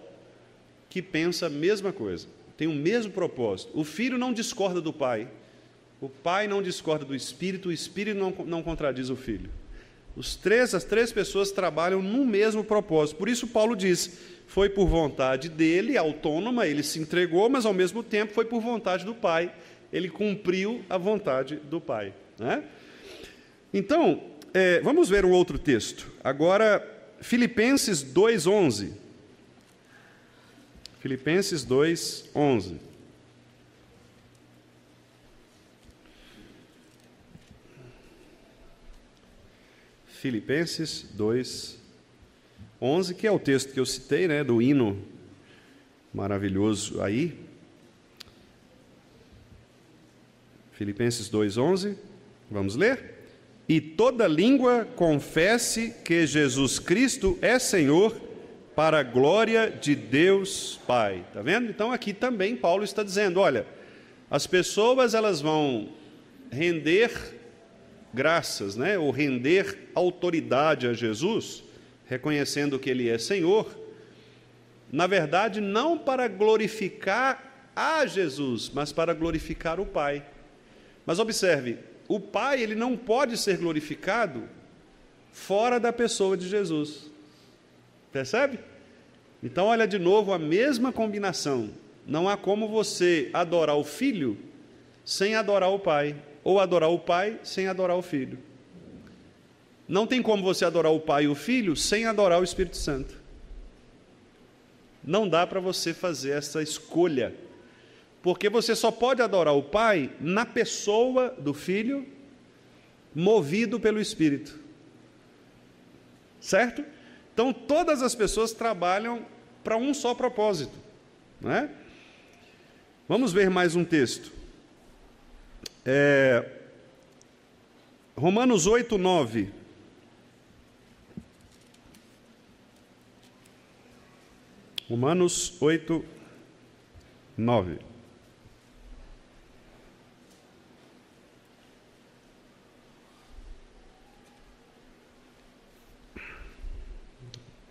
que pensa a mesma coisa, tem o mesmo propósito. O Filho não discorda do Pai, o Pai não discorda do Espírito, o Espírito não contradiz o Filho. As três pessoas trabalham no mesmo propósito. Por isso Paulo diz: foi por vontade dele, autônoma, ele se entregou, mas ao mesmo tempo foi por vontade do Pai, ele cumpriu a vontade do Pai, né? Então, vamos ver um outro texto. Agora, Filipenses 2:11. Filipenses 2:11. Filipenses 2:11, que é o texto que eu citei, né, do hino maravilhoso aí. Filipenses 2:11, vamos ler? E toda língua confesse que Jesus Cristo é Senhor, para a glória de Deus Pai. Está vendo? Então aqui também Paulo está dizendo: olha, as pessoas elas vão render graças, né, ou render autoridade a Jesus, reconhecendo que Ele é Senhor, na verdade, não para glorificar a Jesus, mas para glorificar o Pai. Mas observe, o Pai, ele não pode ser glorificado fora da pessoa de Jesus. Percebe? Então, olha de novo a mesma combinação. Não há como você adorar o Filho sem adorar o Pai, ou adorar o Pai sem adorar o Filho. Não tem como você adorar o Pai e o Filho sem adorar o Espírito Santo. Não dá para você fazer essa escolha, porque você só pode adorar o Pai na pessoa do Filho, movido pelo Espírito. Certo? Então, todas as pessoas trabalham para um só propósito, não é? Vamos ver mais um texto. Romanos 8:9. Romanos 8:9.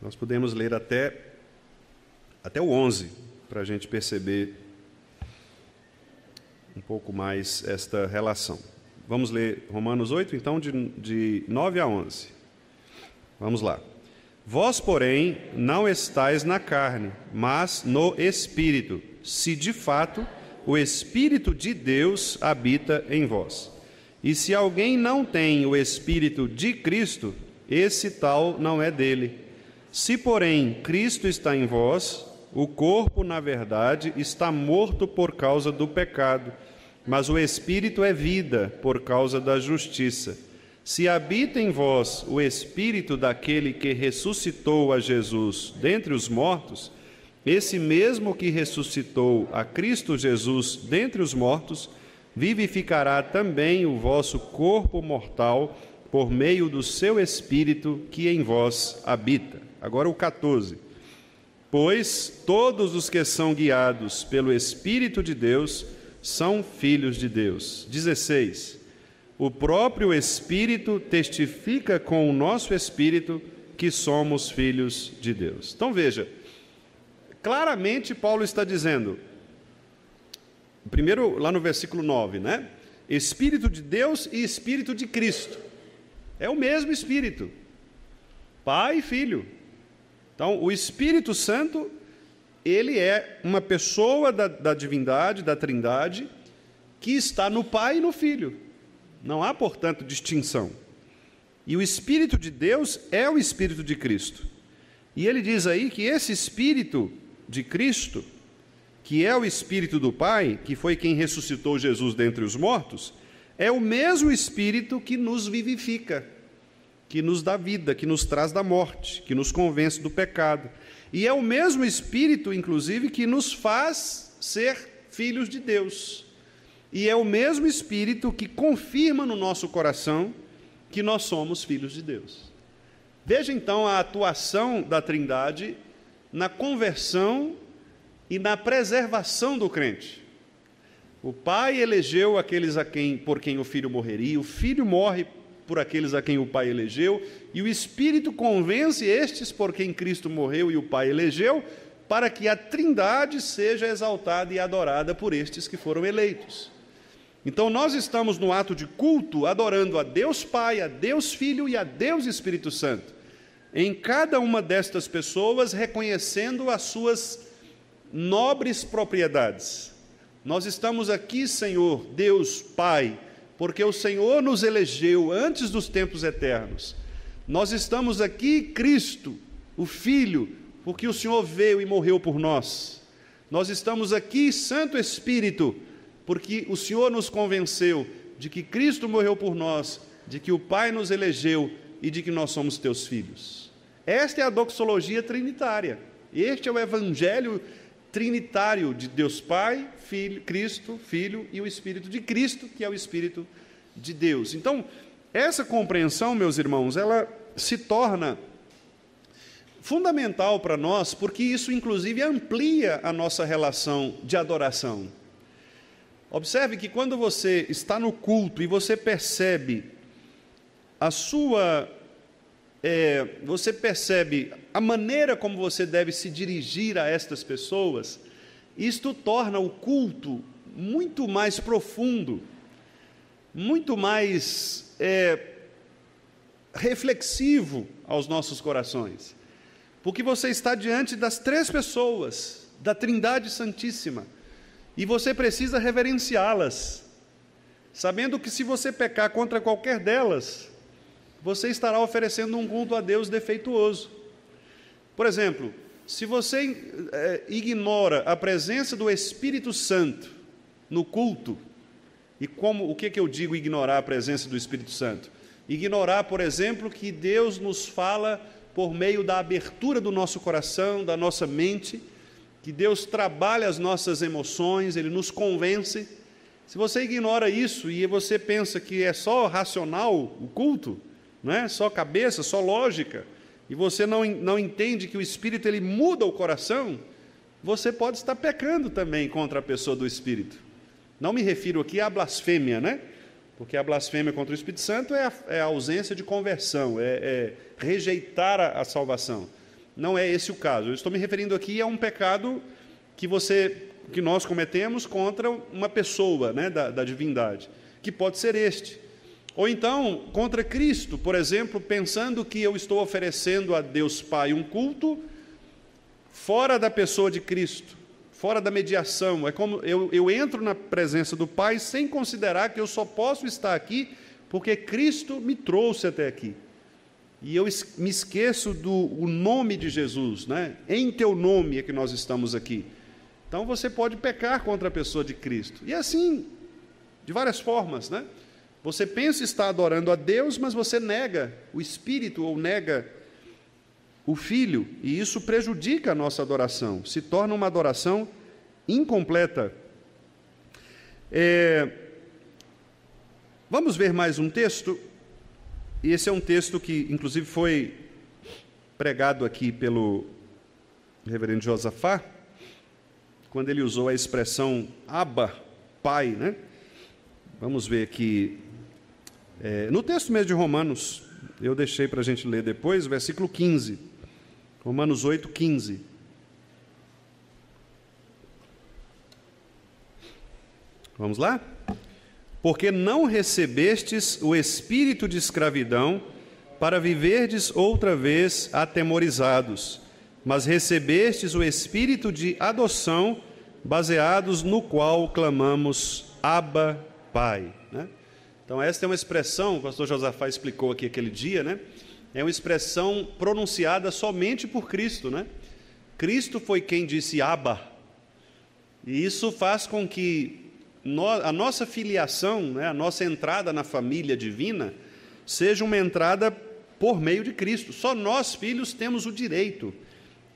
Nós podemos ler até o 11, para a gente perceber um pouco mais esta relação. Vamos ler Romanos 8, então, de 9 a 11. Vamos lá. Vós, porém, não estáis na carne, mas no Espírito, se de fato o Espírito de Deus habita em vós. E se alguém não tem o Espírito de Cristo, esse tal não é dele. Se, porém, Cristo está em vós, o corpo, na verdade, está morto por causa do pecado, mas o Espírito é vida por causa da justiça. Se habita em vós o Espírito daquele que ressuscitou a Jesus dentre os mortos, esse mesmo que ressuscitou a Cristo Jesus dentre os mortos, vivificará também o vosso corpo mortal por meio do seu Espírito que em vós habita. Agora o 14. Pois todos os que são guiados pelo Espírito de Deus são filhos de Deus. 16. O próprio Espírito testifica com o nosso Espírito que somos filhos de Deus. Então veja, claramente Paulo está dizendo, primeiro lá no versículo 9, né? Espírito de Deus e Espírito de Cristo. É o mesmo Espírito, Pai e Filho. Então, o Espírito Santo, ele é uma pessoa da divindade, da Trindade, que está no Pai e no Filho. Não há, portanto, distinção. E o Espírito de Deus é o Espírito de Cristo. E ele diz aí que esse Espírito de Cristo, que é o Espírito do Pai, que foi quem ressuscitou Jesus dentre os mortos, é o mesmo Espírito que nos vivifica, que nos dá vida, que nos traz da morte, que nos convence do pecado. E é o mesmo Espírito, inclusive, que nos faz ser filhos de Deus. E é o mesmo Espírito que confirma no nosso coração que nós somos filhos de Deus. Veja então a atuação da Trindade na conversão e na preservação do crente. O Pai elegeu aqueles por quem o Filho morreria, o Filho morre por aqueles a quem o Pai elegeu, e o Espírito convence estes por quem Cristo morreu e o Pai elegeu, para que a Trindade seja exaltada e adorada por estes que foram eleitos. Então, nós estamos no ato de culto adorando a Deus Pai, a Deus Filho e a Deus Espírito Santo. Em cada uma destas pessoas, reconhecendo as suas nobres propriedades. Nós estamos aqui, Senhor, Deus Pai, porque o Senhor nos elegeu antes dos tempos eternos. Nós estamos aqui, Cristo, o Filho, porque o Senhor veio e morreu por nós. Nós estamos aqui, Santo Espírito, porque o Senhor nos convenceu de que Cristo morreu por nós, de que o Pai nos elegeu e de que nós somos teus filhos. Esta é a doxologia trinitária. Este é o evangelho trinitário de Deus Pai, Filho, Cristo, Filho e o Espírito de Cristo, que é o Espírito de Deus. Então, essa compreensão, meus irmãos, ela se torna fundamental para nós, porque isso, inclusive, amplia a nossa relação de adoração. Observe que quando você está no culto e você percebe você percebe a maneira como você deve se dirigir a estas pessoas, isto torna o culto muito mais profundo, muito mais reflexivo aos nossos corações, porque você está diante das três pessoas da Trindade Santíssima, e você precisa reverenciá-las, sabendo que se você pecar contra qualquer delas, você estará oferecendo um culto a Deus defeituoso. Por exemplo, se você ignora a presença do Espírito Santo no culto, e o que eu digo ignorar a presença do Espírito Santo? Ignorar, por exemplo, que Deus nos fala por meio da abertura do nosso coração, da nossa mente, que Deus trabalha as nossas emoções, Ele nos convence. Se você ignora isso e você pensa que é só racional o culto, não é? Só cabeça, só lógica, e você não entende que o Espírito ele muda o coração, você pode estar pecando também contra a pessoa do Espírito. Não me refiro aqui à blasfêmia, né? Porque a blasfêmia contra o Espírito Santo é a ausência de conversão, é rejeitar a salvação. não é esse o caso. Eu estou me referindo aqui a um pecado que nós cometemos contra uma pessoa, né, da divindade, que pode ser este. Ou então, contra Cristo, por exemplo, pensando que eu estou oferecendo a Deus Pai um culto fora da pessoa de Cristo, fora da mediação. É como eu entro na presença do Pai sem considerar que eu só posso estar aqui porque Cristo me trouxe até aqui. E eu me esqueço do nome de Jesus, né? Em teu nome é que nós estamos aqui. Então você pode pecar contra a pessoa de Cristo. E assim, de várias formas, né? Você pensa estar adorando a Deus, mas você nega o Espírito ou nega o Filho, e isso prejudica a nossa adoração, se torna uma adoração incompleta. Vamos ver mais um texto, e esse é um texto que, inclusive, foi pregado aqui pelo reverendo Josafá, quando ele usou a expressão Abba, Pai, né? Vamos ver aqui, no texto mesmo de Romanos, eu deixei para a gente ler depois, versículo 15, Romanos 8, 15. Vamos lá? Porque não recebestes o espírito de escravidão para viverdes outra vez atemorizados, mas recebestes o espírito de adoção, baseados no qual clamamos Abba, Pai. Né? Então, esta é uma expressão, o pastor Josafá explicou aqui aquele dia, né? É uma expressão pronunciada somente por Cristo, né? Cristo foi quem disse Abba, e isso faz com que a nossa filiação, né, a nossa entrada na família divina, seja uma entrada por meio de Cristo. Só nós, filhos, temos o direito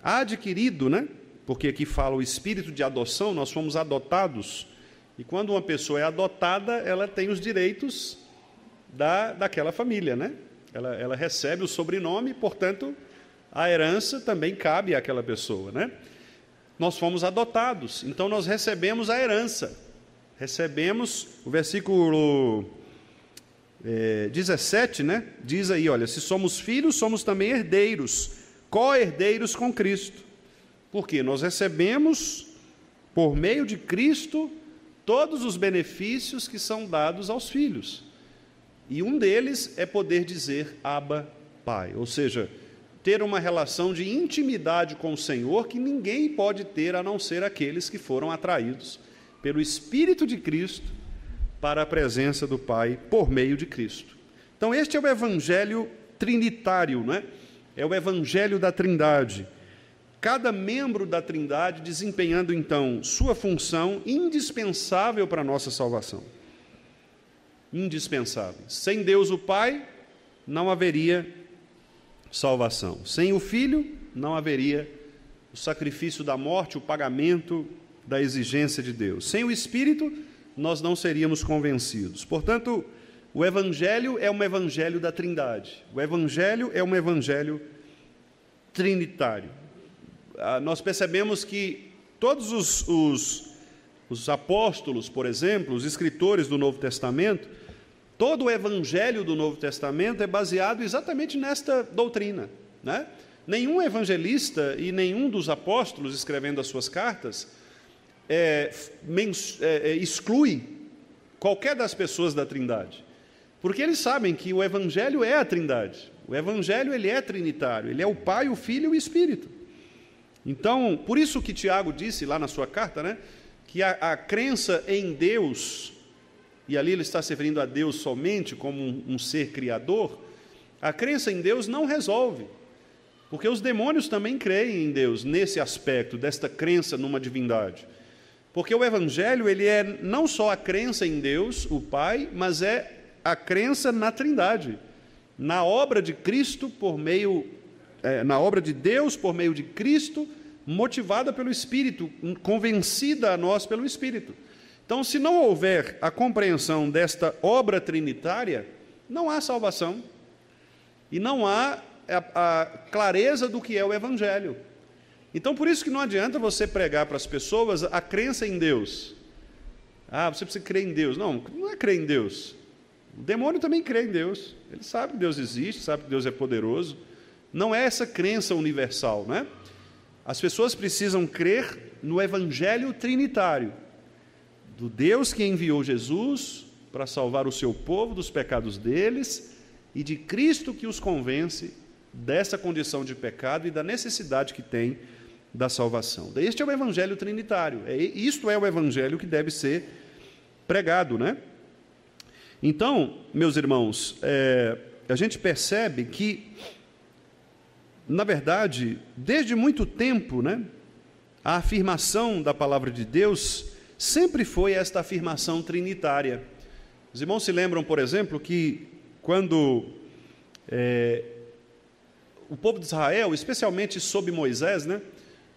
adquirido, né? Porque aqui fala o espírito de adoção, nós fomos adotados. E quando uma pessoa é adotada, ela tem os direitos daquela família, né? Ela recebe o sobrenome, portanto, a herança também cabe àquela pessoa, né? Nós fomos adotados, então nós recebemos a herança. Recebemos, o versículo 17, né? Diz aí, olha, se somos filhos, somos também herdeiros, co-herdeiros com Cristo. Porque nós recebemos, por meio de Cristo, todos os benefícios que são dados aos filhos. E um deles é poder dizer Abba, Pai. Ou seja, ter uma relação de intimidade com o Senhor que ninguém pode ter a não ser aqueles que foram atraídos pelo Espírito de Cristo para a presença do Pai por meio de Cristo. Então, este é o Evangelho trinitário, né? É o Evangelho da Trindade. Cada membro da Trindade desempenhando, então, sua função indispensável para a nossa salvação. Indispensável. Sem Deus o Pai, não haveria salvação. Sem o Filho, não haveria o sacrifício da morte, o pagamento da exigência de Deus. Sem o Espírito, nós não seríamos convencidos. Portanto, o Evangelho é um Evangelho da Trindade. O Evangelho é um Evangelho trinitário. Nós percebemos que todos os apóstolos, por exemplo, os escritores do Novo Testamento, todo o Evangelho do Novo Testamento é baseado exatamente nesta doutrina, né? Nenhum evangelista e nenhum dos apóstolos, escrevendo as suas cartas, exclui qualquer das pessoas da Trindade, porque eles sabem que o Evangelho é a Trindade. O Evangelho, ele é trinitário, ele é o Pai, o Filho e o Espírito. Então, por isso que Tiago disse lá na sua carta, né, que a crença em Deus, e ali ele está se referindo a Deus somente como um ser criador, a crença em Deus não resolve, porque os demônios também creem em Deus, nesse aspecto, desta crença numa divindade. Porque o Evangelho, ele é não só a crença em Deus, o Pai, mas é a crença na Trindade, na obra de Cristo por meio, na obra de Deus por meio de Cristo, motivada pelo Espírito, convencida a nós pelo Espírito. Então, se não houver a compreensão desta obra trinitária, não há salvação e não há a clareza do que é o Evangelho. Então, por isso que não adianta você pregar para as pessoas a crença em Deus. Você precisa crer em Deus. Não, não é crer em Deus. O demônio também crê em Deus. Ele sabe que Deus existe, sabe que Deus é poderoso, não é essa crença universal, né? As pessoas precisam crer no Evangelho trinitário, do Deus que enviou Jesus para salvar o seu povo dos pecados deles, e de Cristo que os convence dessa condição de pecado e da necessidade que tem da salvação. Este é o Evangelho trinitário, isto é o Evangelho que deve ser pregado, né? Então, meus irmãos, a gente percebe que, na verdade, desde muito tempo, né, a afirmação da palavra de Deus sempre foi esta afirmação trinitária. Os irmãos se lembram, por exemplo, que quando o povo de Israel, especialmente sob Moisés, né,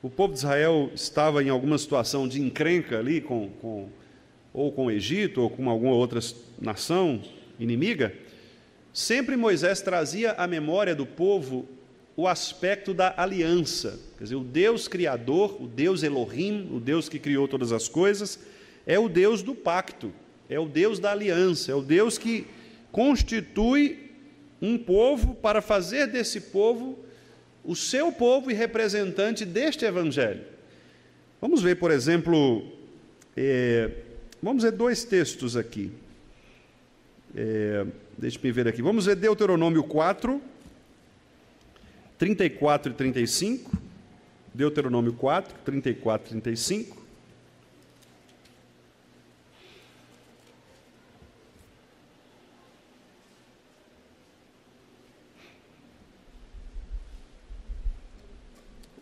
o povo de Israel estava em alguma situação de encrenca ali ou com o Egito, ou com alguma outra nação inimiga, sempre Moisés trazia à memória do povo o aspecto da aliança. Quer dizer, o Deus criador, o Deus Elohim, o Deus que criou todas as coisas, é o Deus do pacto, é o Deus da aliança, é o Deus que constitui um povo para fazer desse povo o seu povo e representante deste Evangelho. Vamos ver, por exemplo, vamos ver dois textos aqui. Deixe-me ver aqui. Vamos ver Deuteronômio 4, 34 e 35. Deuteronômio 4, 34 e 35.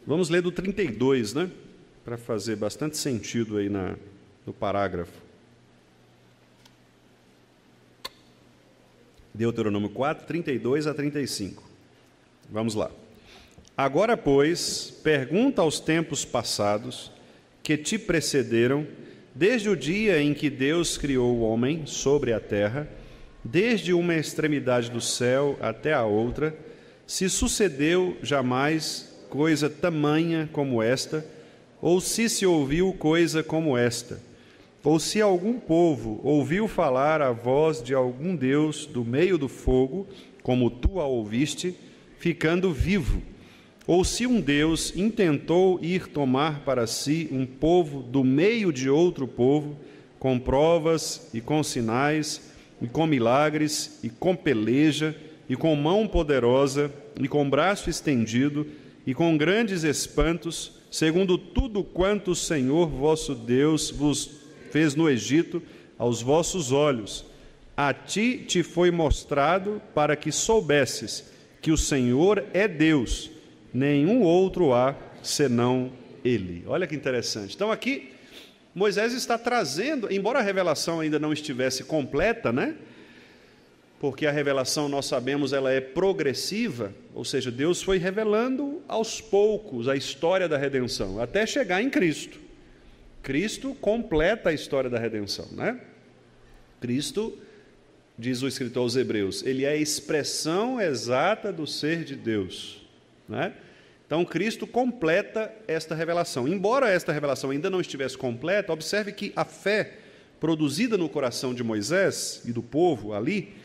Vamos ler do 32, né? Para fazer bastante sentido aí no parágrafo. Deuteronômio 4, 32 a 35. Vamos lá. Agora, pois, pergunta aos tempos passados que te precederam, desde o dia em que Deus criou o homem sobre a terra, desde uma extremidade do céu até a outra, se sucedeu jamais coisa tamanha como esta, ou se ouviu coisa como esta, ou se algum povo ouviu falar a voz de algum Deus do meio do fogo, como tu a ouviste, ficando vivo, ou se um Deus intentou ir tomar para si um povo do meio de outro povo, com provas e com sinais, e com milagres, e com peleja, e com mão poderosa, e com braço estendido, e com grandes espantos, segundo tudo quanto o Senhor vosso Deus vos fez no Egito, aos vossos olhos. A ti te foi mostrado para que soubesses que o Senhor é Deus, nenhum outro há senão Ele. Olha que interessante. Então aqui Moisés está trazendo, embora a revelação ainda não estivesse completa, né? Porque a revelação, nós sabemos, ela é progressiva, ou seja, Deus foi revelando aos poucos a história da redenção, até chegar em Cristo. Cristo completa a história da redenção, né? Cristo, diz o escritor aos Hebreus, ele é a expressão exata do ser de Deus, né? Então, Cristo completa esta revelação. Embora esta revelação ainda não estivesse completa, observe que a fé produzida no coração de Moisés e do povo ali,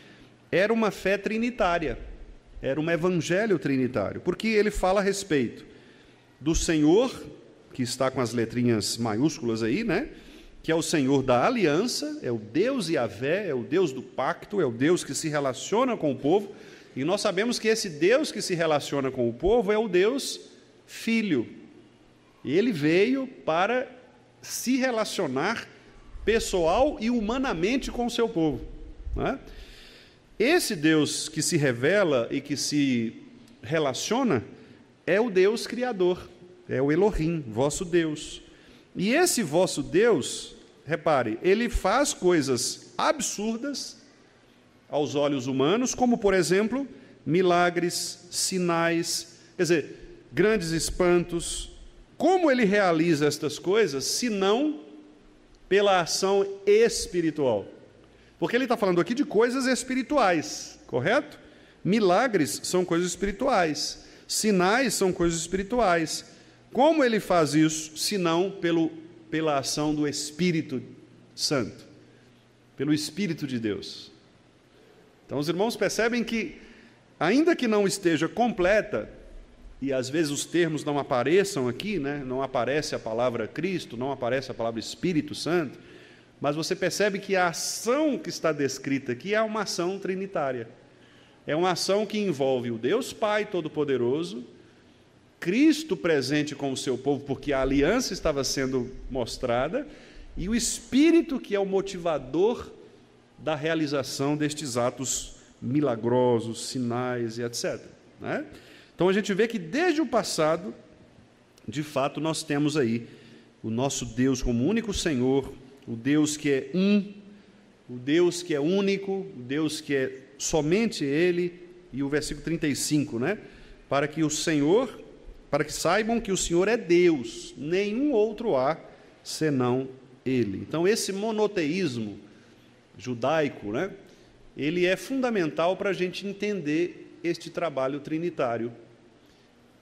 era uma fé trinitária, era um evangelho trinitário, porque ele fala a respeito do Senhor, que está com as letrinhas maiúsculas aí, né? Que é o Senhor da aliança, é o Deus Yahvé, é o Deus do pacto, é o Deus que se relaciona com o povo, e nós sabemos que esse Deus que se relaciona com o povo é o Deus Filho. Ele veio para se relacionar pessoal e humanamente com o seu povo, né? Esse Deus que se revela e que se relaciona é o Deus Criador, é o Elohim, vosso Deus. E esse vosso Deus, repare, ele faz coisas absurdas aos olhos humanos, como, por exemplo, milagres, sinais, quer dizer, grandes espantos. Como ele realiza estas coisas, se não pela ação espiritual? Porque ele está falando aqui de coisas espirituais, correto? Milagres são coisas espirituais, sinais são coisas espirituais. Como ele faz isso, se não pela ação do Espírito Santo, pelo Espírito de Deus? Então, os irmãos percebem que, ainda que não esteja completa, e às vezes os termos não apareçam aqui, né? Não aparece a palavra Cristo, não aparece a palavra Espírito Santo, mas você percebe que a ação que está descrita aqui é uma ação trinitária. É uma ação que envolve o Deus Pai Todo-Poderoso, Cristo presente com o seu povo, porque a aliança estava sendo mostrada, e o Espírito, que é o motivador da realização destes atos milagrosos, sinais e etc. Né? Então a gente vê que desde o passado, de fato, nós temos aí o nosso Deus como único Senhor, o Deus que é o Deus que é único, o Deus que é somente Ele, e o versículo 35, né? Para que saibam que o Senhor é Deus, nenhum outro há senão Ele. Então esse monoteísmo judaico, né? Ele é fundamental para a gente entender este trabalho trinitário,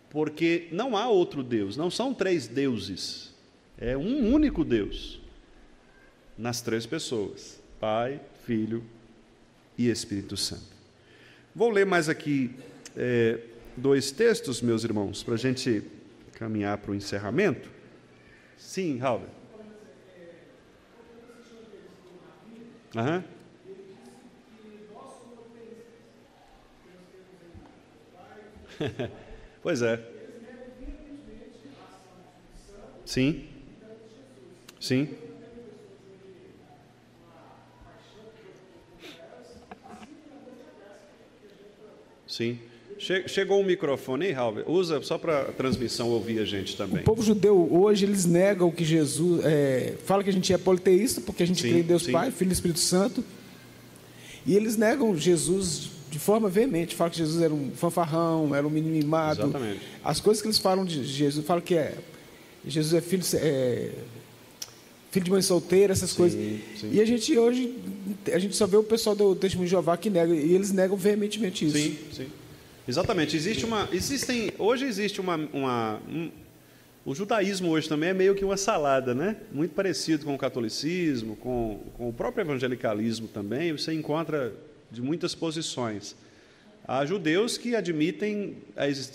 porque não há outro Deus, não são três deuses, é um único Deus, nas três pessoas, Pai, Filho e Espírito Santo. Vou ler mais aqui dois textos, meus irmãos, para a gente caminhar para o encerramento. Sim, Raul. Aham. Pois é. Sim. Sim. Sim. Chegou um microfone aí, Raul? Usa só para a transmissão ouvir a gente também. O povo judeu hoje, eles negam que Jesus... fala que a gente é politeísta, porque a gente crê em Deus Pai, Filho e Espírito Santo. E eles negam Jesus de forma veemente. Falam que Jesus era um fanfarrão, era um menino mimado. Exatamente. As coisas que eles falam de Jesus, falam que Jesus é filho de mãe solteira, essas coisas. Sim. E a gente hoje, só vê o pessoal do Testemunho de Jeová que nega, e eles negam veementemente isso. Sim, sim. Exatamente. Hoje existe o judaísmo hoje também é meio que uma salada, né? Muito parecido com o catolicismo, com o próprio evangelicalismo também. Você encontra de muitas posições. Há judeus que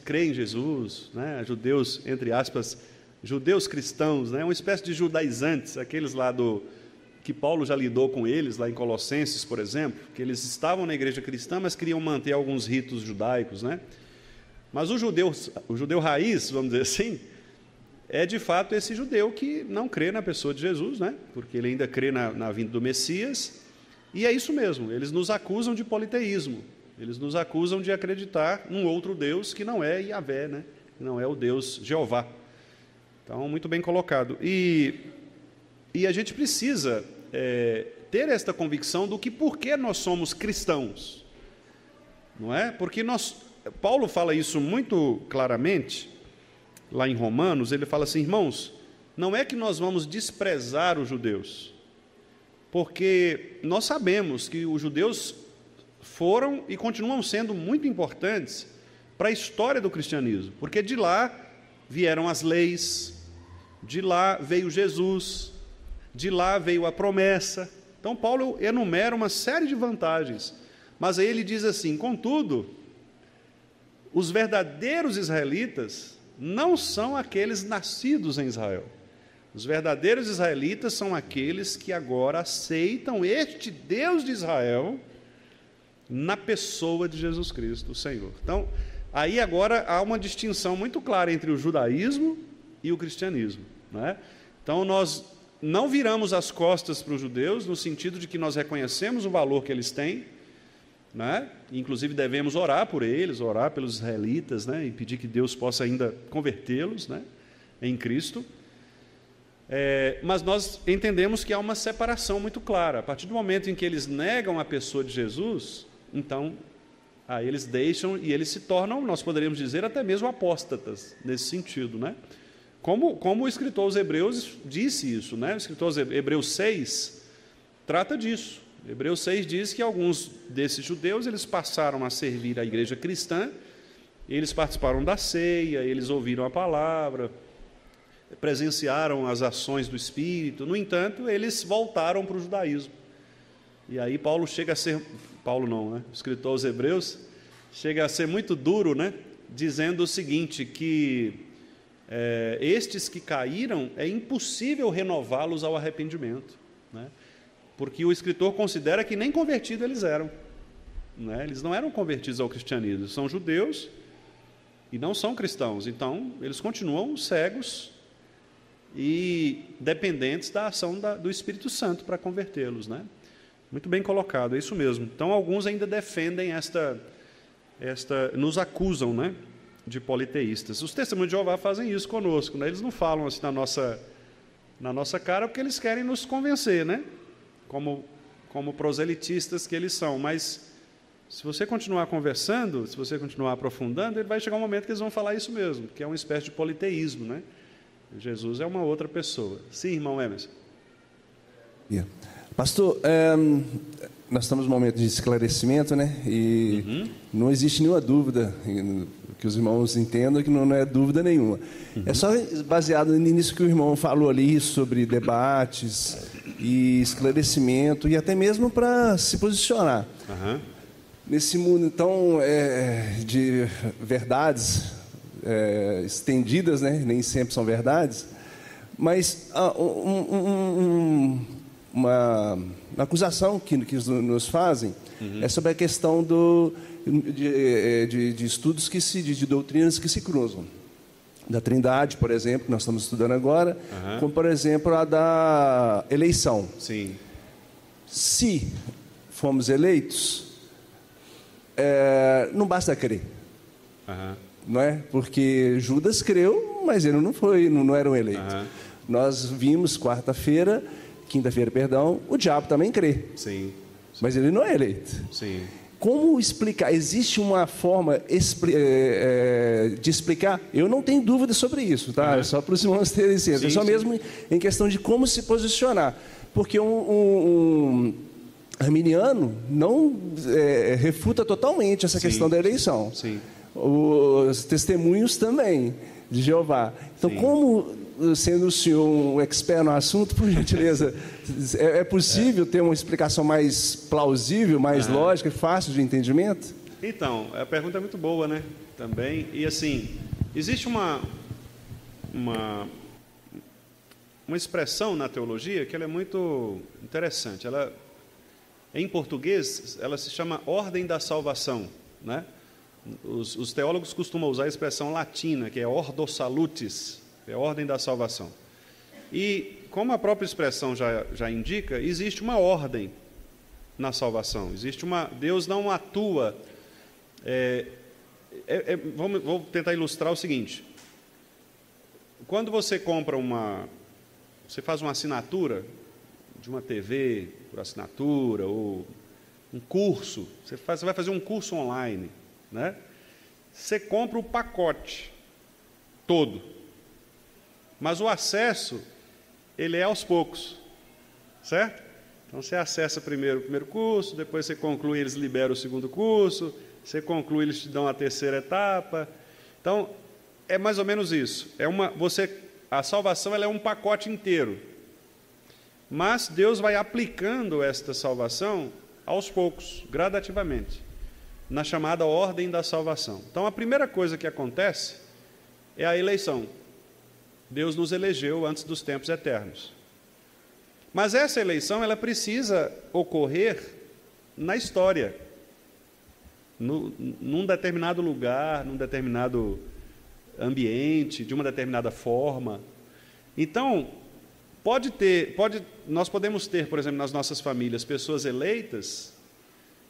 creem em Jesus, né? Há judeus, entre aspas, judeus cristãos, né? Uma espécie de judaizantes, aqueles lá que Paulo já lidou com eles, lá em Colossenses, por exemplo, que eles estavam na igreja cristã, mas queriam manter alguns ritos judaicos, né? Mas o judeu raiz, vamos dizer assim, é de fato esse judeu que não crê na pessoa de Jesus, né? Porque ele ainda crê na vinda do Messias, e é isso mesmo, eles nos acusam de politeísmo, eles nos acusam de acreditar num outro Deus que não é Yahvé, né? Que não é o Deus Jeová. Então, muito bem colocado. E a gente precisa ter esta convicção do que por que nós somos cristãos, não é? Porque Paulo fala isso muito claramente, lá em Romanos, ele fala assim, irmãos, não é que nós vamos desprezar os judeus, porque nós sabemos que os judeus foram e continuam sendo muito importantes para a história do cristianismo, porque de lá vieram as leis, de lá veio Jesus, de lá veio a promessa. Então Paulo enumera uma série de vantagens, mas aí ele diz assim, contudo, os verdadeiros israelitas não são aqueles nascidos em Israel. Os verdadeiros israelitas são aqueles que agora aceitam este Deus de Israel na pessoa de Jesus Cristo, o Senhor. Então, aí agora há uma distinção muito clara entre o judaísmo e o cristianismo, não é? Então, nós não viramos as costas para os judeus, no sentido de que nós reconhecemos o valor que eles têm, né? Inclusive devemos orar por eles, orar pelos israelitas, né? E pedir que Deus possa ainda convertê-los, né? Em Cristo. Mas nós entendemos que há uma separação muito clara. A partir do momento em que eles negam a pessoa de Jesus, então, aí eles deixam e eles se tornam, nós poderíamos dizer, até mesmo apóstatas, nesse sentido, né? Como o escritor aos Hebreus disse isso, né? O escritor aos Hebreus 6 trata disso. Hebreus 6 diz que alguns desses judeus, eles passaram a servir a igreja cristã, eles participaram da ceia, eles ouviram a palavra, presenciaram as ações do Espírito, no entanto, eles voltaram para o judaísmo. E aí Paulo chega a ser, Paulo não, né? O escritor aos Hebreus chega a ser muito duro, né? dizendo o seguinte, que estes que caíram, é impossível renová-los ao arrependimento, né? Porque o escritor considera que nem convertidos eles eram, né? Eles não eram convertidos ao cristianismo, são judeus e não são cristãos, então eles continuam cegos e dependentes da ação do Espírito Santo para convertê-los, né? Muito bem colocado, é isso mesmo. Então alguns ainda defendem nos acusam, né, de politeístas. Os testemunhos de Jeová fazem isso conosco, né? Eles não falam assim na nossa cara porque eles querem nos convencer, né? Como proselitistas que eles são, mas se você continuar conversando, se você continuar aprofundando, ele vai chegar um momento que eles vão falar isso mesmo, que é uma espécie de politeísmo, né? Jesus é uma outra pessoa. Sim, irmão Emerson. Pastor, nós estamos num momento de esclarecimento, né? E não existe nenhuma dúvida, que os irmãos entendam que não é dúvida nenhuma. É só baseado nisso que o irmão falou ali, sobre debates e esclarecimento, e até mesmo para se posicionar. Nesse mundo, então, de verdades estendidas, né? Nem sempre são verdades, mas uma acusação que nos fazem é sobre a questão de estudos de doutrinas que se cruzam. Da Trindade, por exemplo, que nós estamos estudando agora, como, por exemplo, a da eleição. Sim. Se fomos eleitos, não basta crer. Não é? Porque Judas creu, mas ele não era um eleito. Nós vimos quinta-feira, perdão, o diabo também crê. Sim. Mas ele não é eleito. Sim. Como explicar? Existe uma forma de explicar? Eu não tenho dúvida sobre isso, tá? É só para os irmãos terem certeza. É só mesmo em questão de como se posicionar. Porque um arminiano não refuta totalmente essa questão da eleição. Sim. Os testemunhos também de Jeová. Então, como, sendo o senhor um expert no assunto, por gentileza, é possível ter uma explicação mais plausível, mais lógica e fácil de entendimento? Então, a pergunta é muito boa, né? Também. E assim, existe uma expressão na teologia que ela é muito interessante. Ela, em português, ela se chama ordem da salvação, né? Os teólogos costumam usar a expressão latina, que é ordo salutis, é a ordem da salvação. E, como a própria expressão já indica, existe uma ordem na salvação. Deus não atua. Vou tentar ilustrar o seguinte. Quando você compra você faz uma assinatura de uma TV por assinatura, ou um curso, você vai fazer um curso online, né? Você compra o pacote todo, mas o acesso ele é aos poucos, certo? Então você acessa primeiro o primeiro curso, depois você conclui, eles liberam o segundo curso, você conclui, eles te dão a terceira etapa. Então é mais ou menos isso. A salvação ela é um pacote inteiro, mas Deus vai aplicando esta salvação aos poucos, gradativamente, na chamada ordem da salvação. Então, a primeira coisa que acontece é a eleição. Deus nos elegeu antes dos tempos eternos. Mas essa eleição, ela precisa ocorrer na história, num determinado lugar, num determinado ambiente, de uma determinada forma. Então, nós podemos ter, por exemplo, nas nossas famílias, pessoas eleitas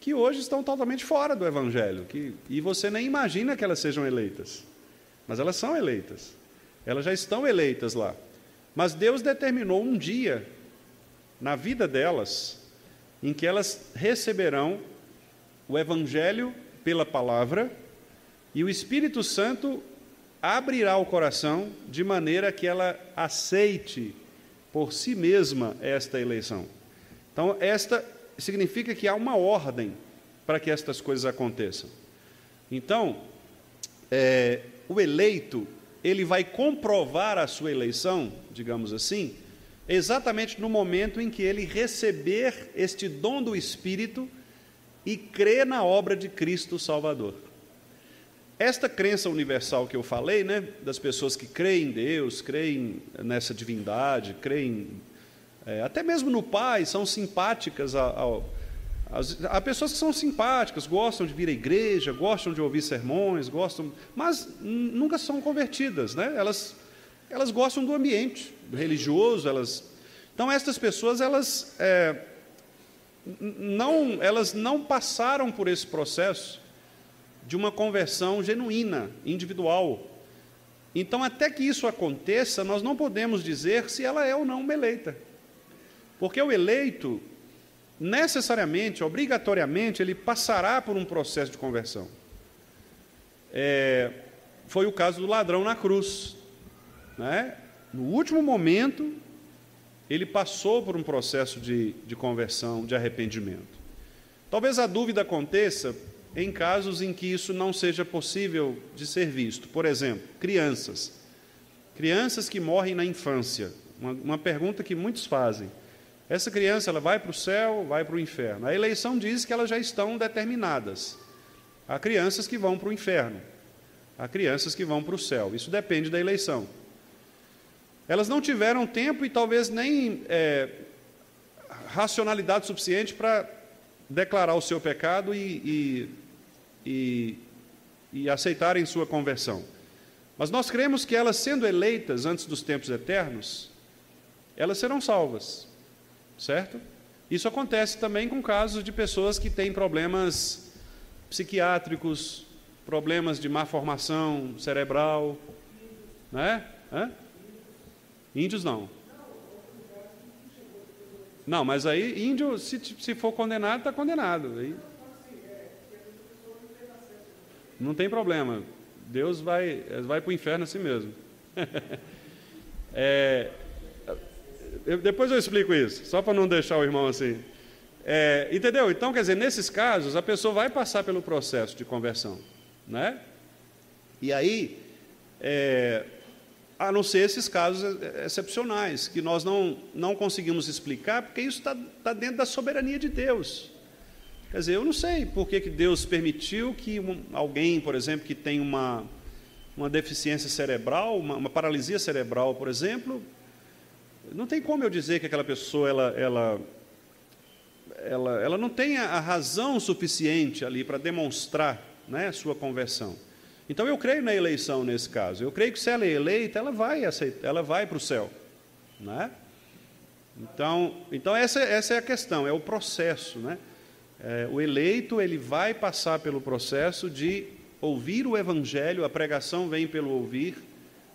que hoje estão totalmente fora do Evangelho, e você nem imagina que elas sejam eleitas, mas elas são eleitas, elas já estão eleitas lá. Mas Deus determinou um dia na vida delas em que elas receberão o Evangelho pela palavra, e o Espírito Santo abrirá o coração de maneira que ela aceite por si mesma esta eleição. Então, esta significa que há uma ordem para que estas coisas aconteçam. Então, o eleito, ele vai comprovar a sua eleição, digamos assim, exatamente no momento em que ele receber este dom do Espírito e crer na obra de Cristo Salvador. esta crença universal que eu falei, né, das pessoas que creem em Deus, creem nessa divindade, creem até mesmo no Pai, são simpáticas há pessoas que são simpáticas, gostam de vir à igreja, gostam de ouvir sermões, mas nunca são convertidas, né? Elas gostam do ambiente religioso, então estas pessoas elas não passaram por esse processo de uma conversão genuína, individual. Então, até que isso aconteça, nós não podemos dizer se ela é ou não uma eleita. Porque o eleito, necessariamente, obrigatoriamente, ele passará por um processo de conversão. Foi o caso do ladrão na cruz, né? No último momento, ele passou por um processo de conversão, de arrependimento. Talvez a dúvida aconteça em casos em que isso não seja possível de ser visto. Por exemplo, crianças que morrem na infância. Uma pergunta que muitos fazem: essa criança ela vai para o céu, vai para o inferno? A eleição diz que elas já estão determinadas. Há crianças que vão para o inferno, há crianças que vão para o céu. Isso depende da eleição. Elas não tiveram tempo e talvez nem racionalidade suficiente para declarar o seu pecado e aceitarem sua conversão. Mas nós cremos que elas, sendo eleitas antes dos tempos eternos, elas serão salvas, certo? Isso acontece também com casos de pessoas que têm problemas psiquiátricos, problemas de má formação cerebral, né? Índios não. Não, mas aí índio, se for condenado, está condenado. Aí não tem problema. Deus vai para o inferno assim mesmo. Depois eu explico isso, só para não deixar o irmão assim. Entendeu? Então, quer dizer, nesses casos, a pessoa vai passar pelo processo de conversão, né? E aí, a não ser esses casos excepcionais, que nós não conseguimos explicar, porque isso está dentro da soberania de Deus. Quer dizer, eu não sei por que Deus permitiu que alguém, por exemplo, que tem uma deficiência cerebral, uma paralisia cerebral, por exemplo, não tem como eu dizer que aquela pessoa ela não tem a razão suficiente ali para demonstrar, né, a sua conversão. Então eu creio na eleição nesse caso. Eu creio que se ela é eleita, ela vai para o céu, né? Então essa é a questão, é o processo, né? O eleito ele vai passar pelo processo de ouvir o Evangelho. A pregação vem pelo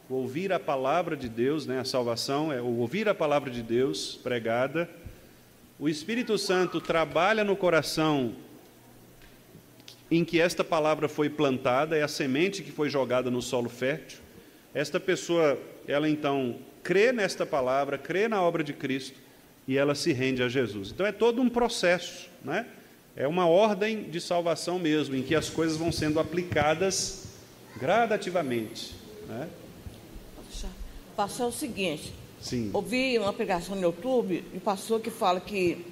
ouvir a palavra de Deus, né? A salvação é o ouvir a palavra de Deus pregada. O Espírito Santo trabalha no coração em que esta palavra foi plantada, é a semente que foi jogada no solo fértil. Esta pessoa, ela então crê nesta palavra, crê na obra de Cristo e ela se rende a Jesus. Então é todo um processo, né? É uma ordem de salvação mesmo, em que as coisas vão sendo aplicadas gradativamente, né? Pastor, é o seguinte. Sim. Ouvi uma pregação no YouTube de pastor que fala que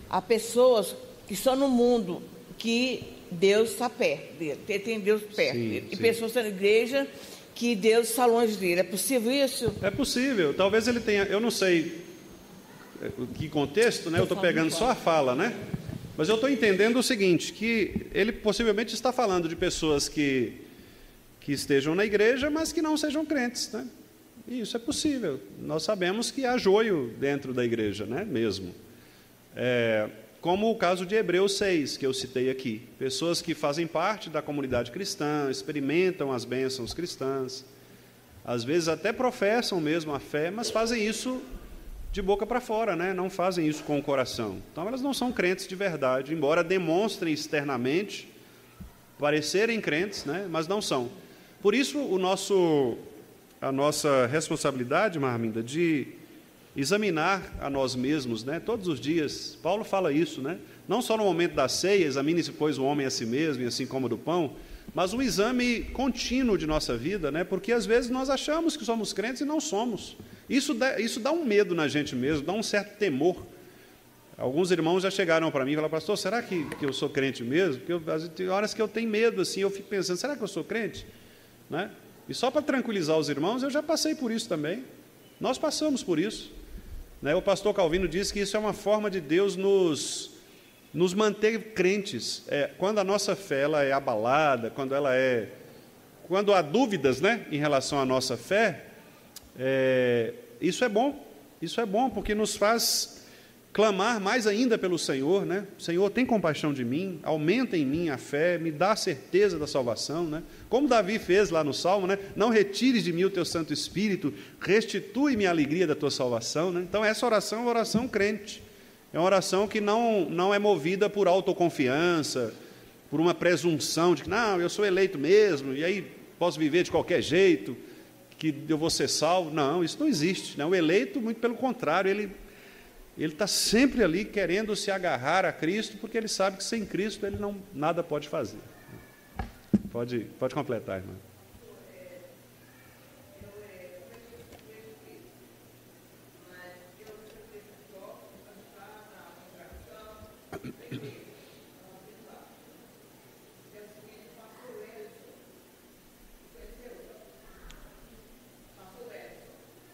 há pessoas que estão no mundo que Deus está perto dele, tem Deus perto dele. E pessoas estão na igreja que Deus está longe dele. É possível isso? É possível. Talvez ele tenha, eu não sei que contexto, né? Eu estou pegando só a fala, né? Mas eu estou entendendo o seguinte, que ele possivelmente está falando de pessoas que estejam na igreja, mas que não sejam crentes, né? E isso é possível. Nós sabemos que há joio dentro da igreja, né? Mesmo. Como o caso de Hebreus 6, que eu citei aqui. Pessoas que fazem parte da comunidade cristã, experimentam as bênçãos cristãs, às vezes até professam mesmo a fé, mas fazem isso de boca para fora, né? Não fazem isso com o coração. Então elas não são crentes de verdade, embora demonstrem externamente parecerem crentes, né? Mas não são. Por isso a nossa responsabilidade, irmã Arminda, de examinar a nós mesmos, né? Todos os dias. Paulo fala isso, né? Não só no momento da ceia, examine-se, pois, o homem a si mesmo, e assim como do pão, mas um exame contínuo de nossa vida, né? Porque às vezes nós achamos que somos crentes e não somos. Isso dá um medo na gente mesmo, dá um certo temor. Alguns irmãos já chegaram para mim e falaram: pastor, será que eu sou crente mesmo? Porque tem horas que eu tenho medo, assim, eu fico pensando, será que eu sou crente? Né? E só para tranquilizar os irmãos, eu já passei por isso também. Nós passamos por isso. Né? O pastor Calvino diz que isso é uma forma de Deus nos manter crentes. Quando a nossa fé ela é abalada, quando há dúvidas, né, em relação à nossa fé, isso é bom, porque nos faz clamar mais ainda pelo Senhor, né? Senhor, tem compaixão de mim, aumenta em mim a fé, me dá a certeza da salvação, né? Como Davi fez lá no Salmo, né? Não retires de mim o teu Santo Espírito, restitui-me a alegria da tua salvação, né? Então essa oração é uma oração crente, é uma oração que não é movida por autoconfiança, por uma presunção de que, não, eu sou eleito mesmo, e aí posso viver de qualquer jeito, que eu vou ser salvo. Não, isso não existe, né? O eleito, muito pelo contrário, ele está sempre ali querendo se agarrar a Cristo, porque ele sabe que sem Cristo ele nada pode fazer. Pode completar, irmã.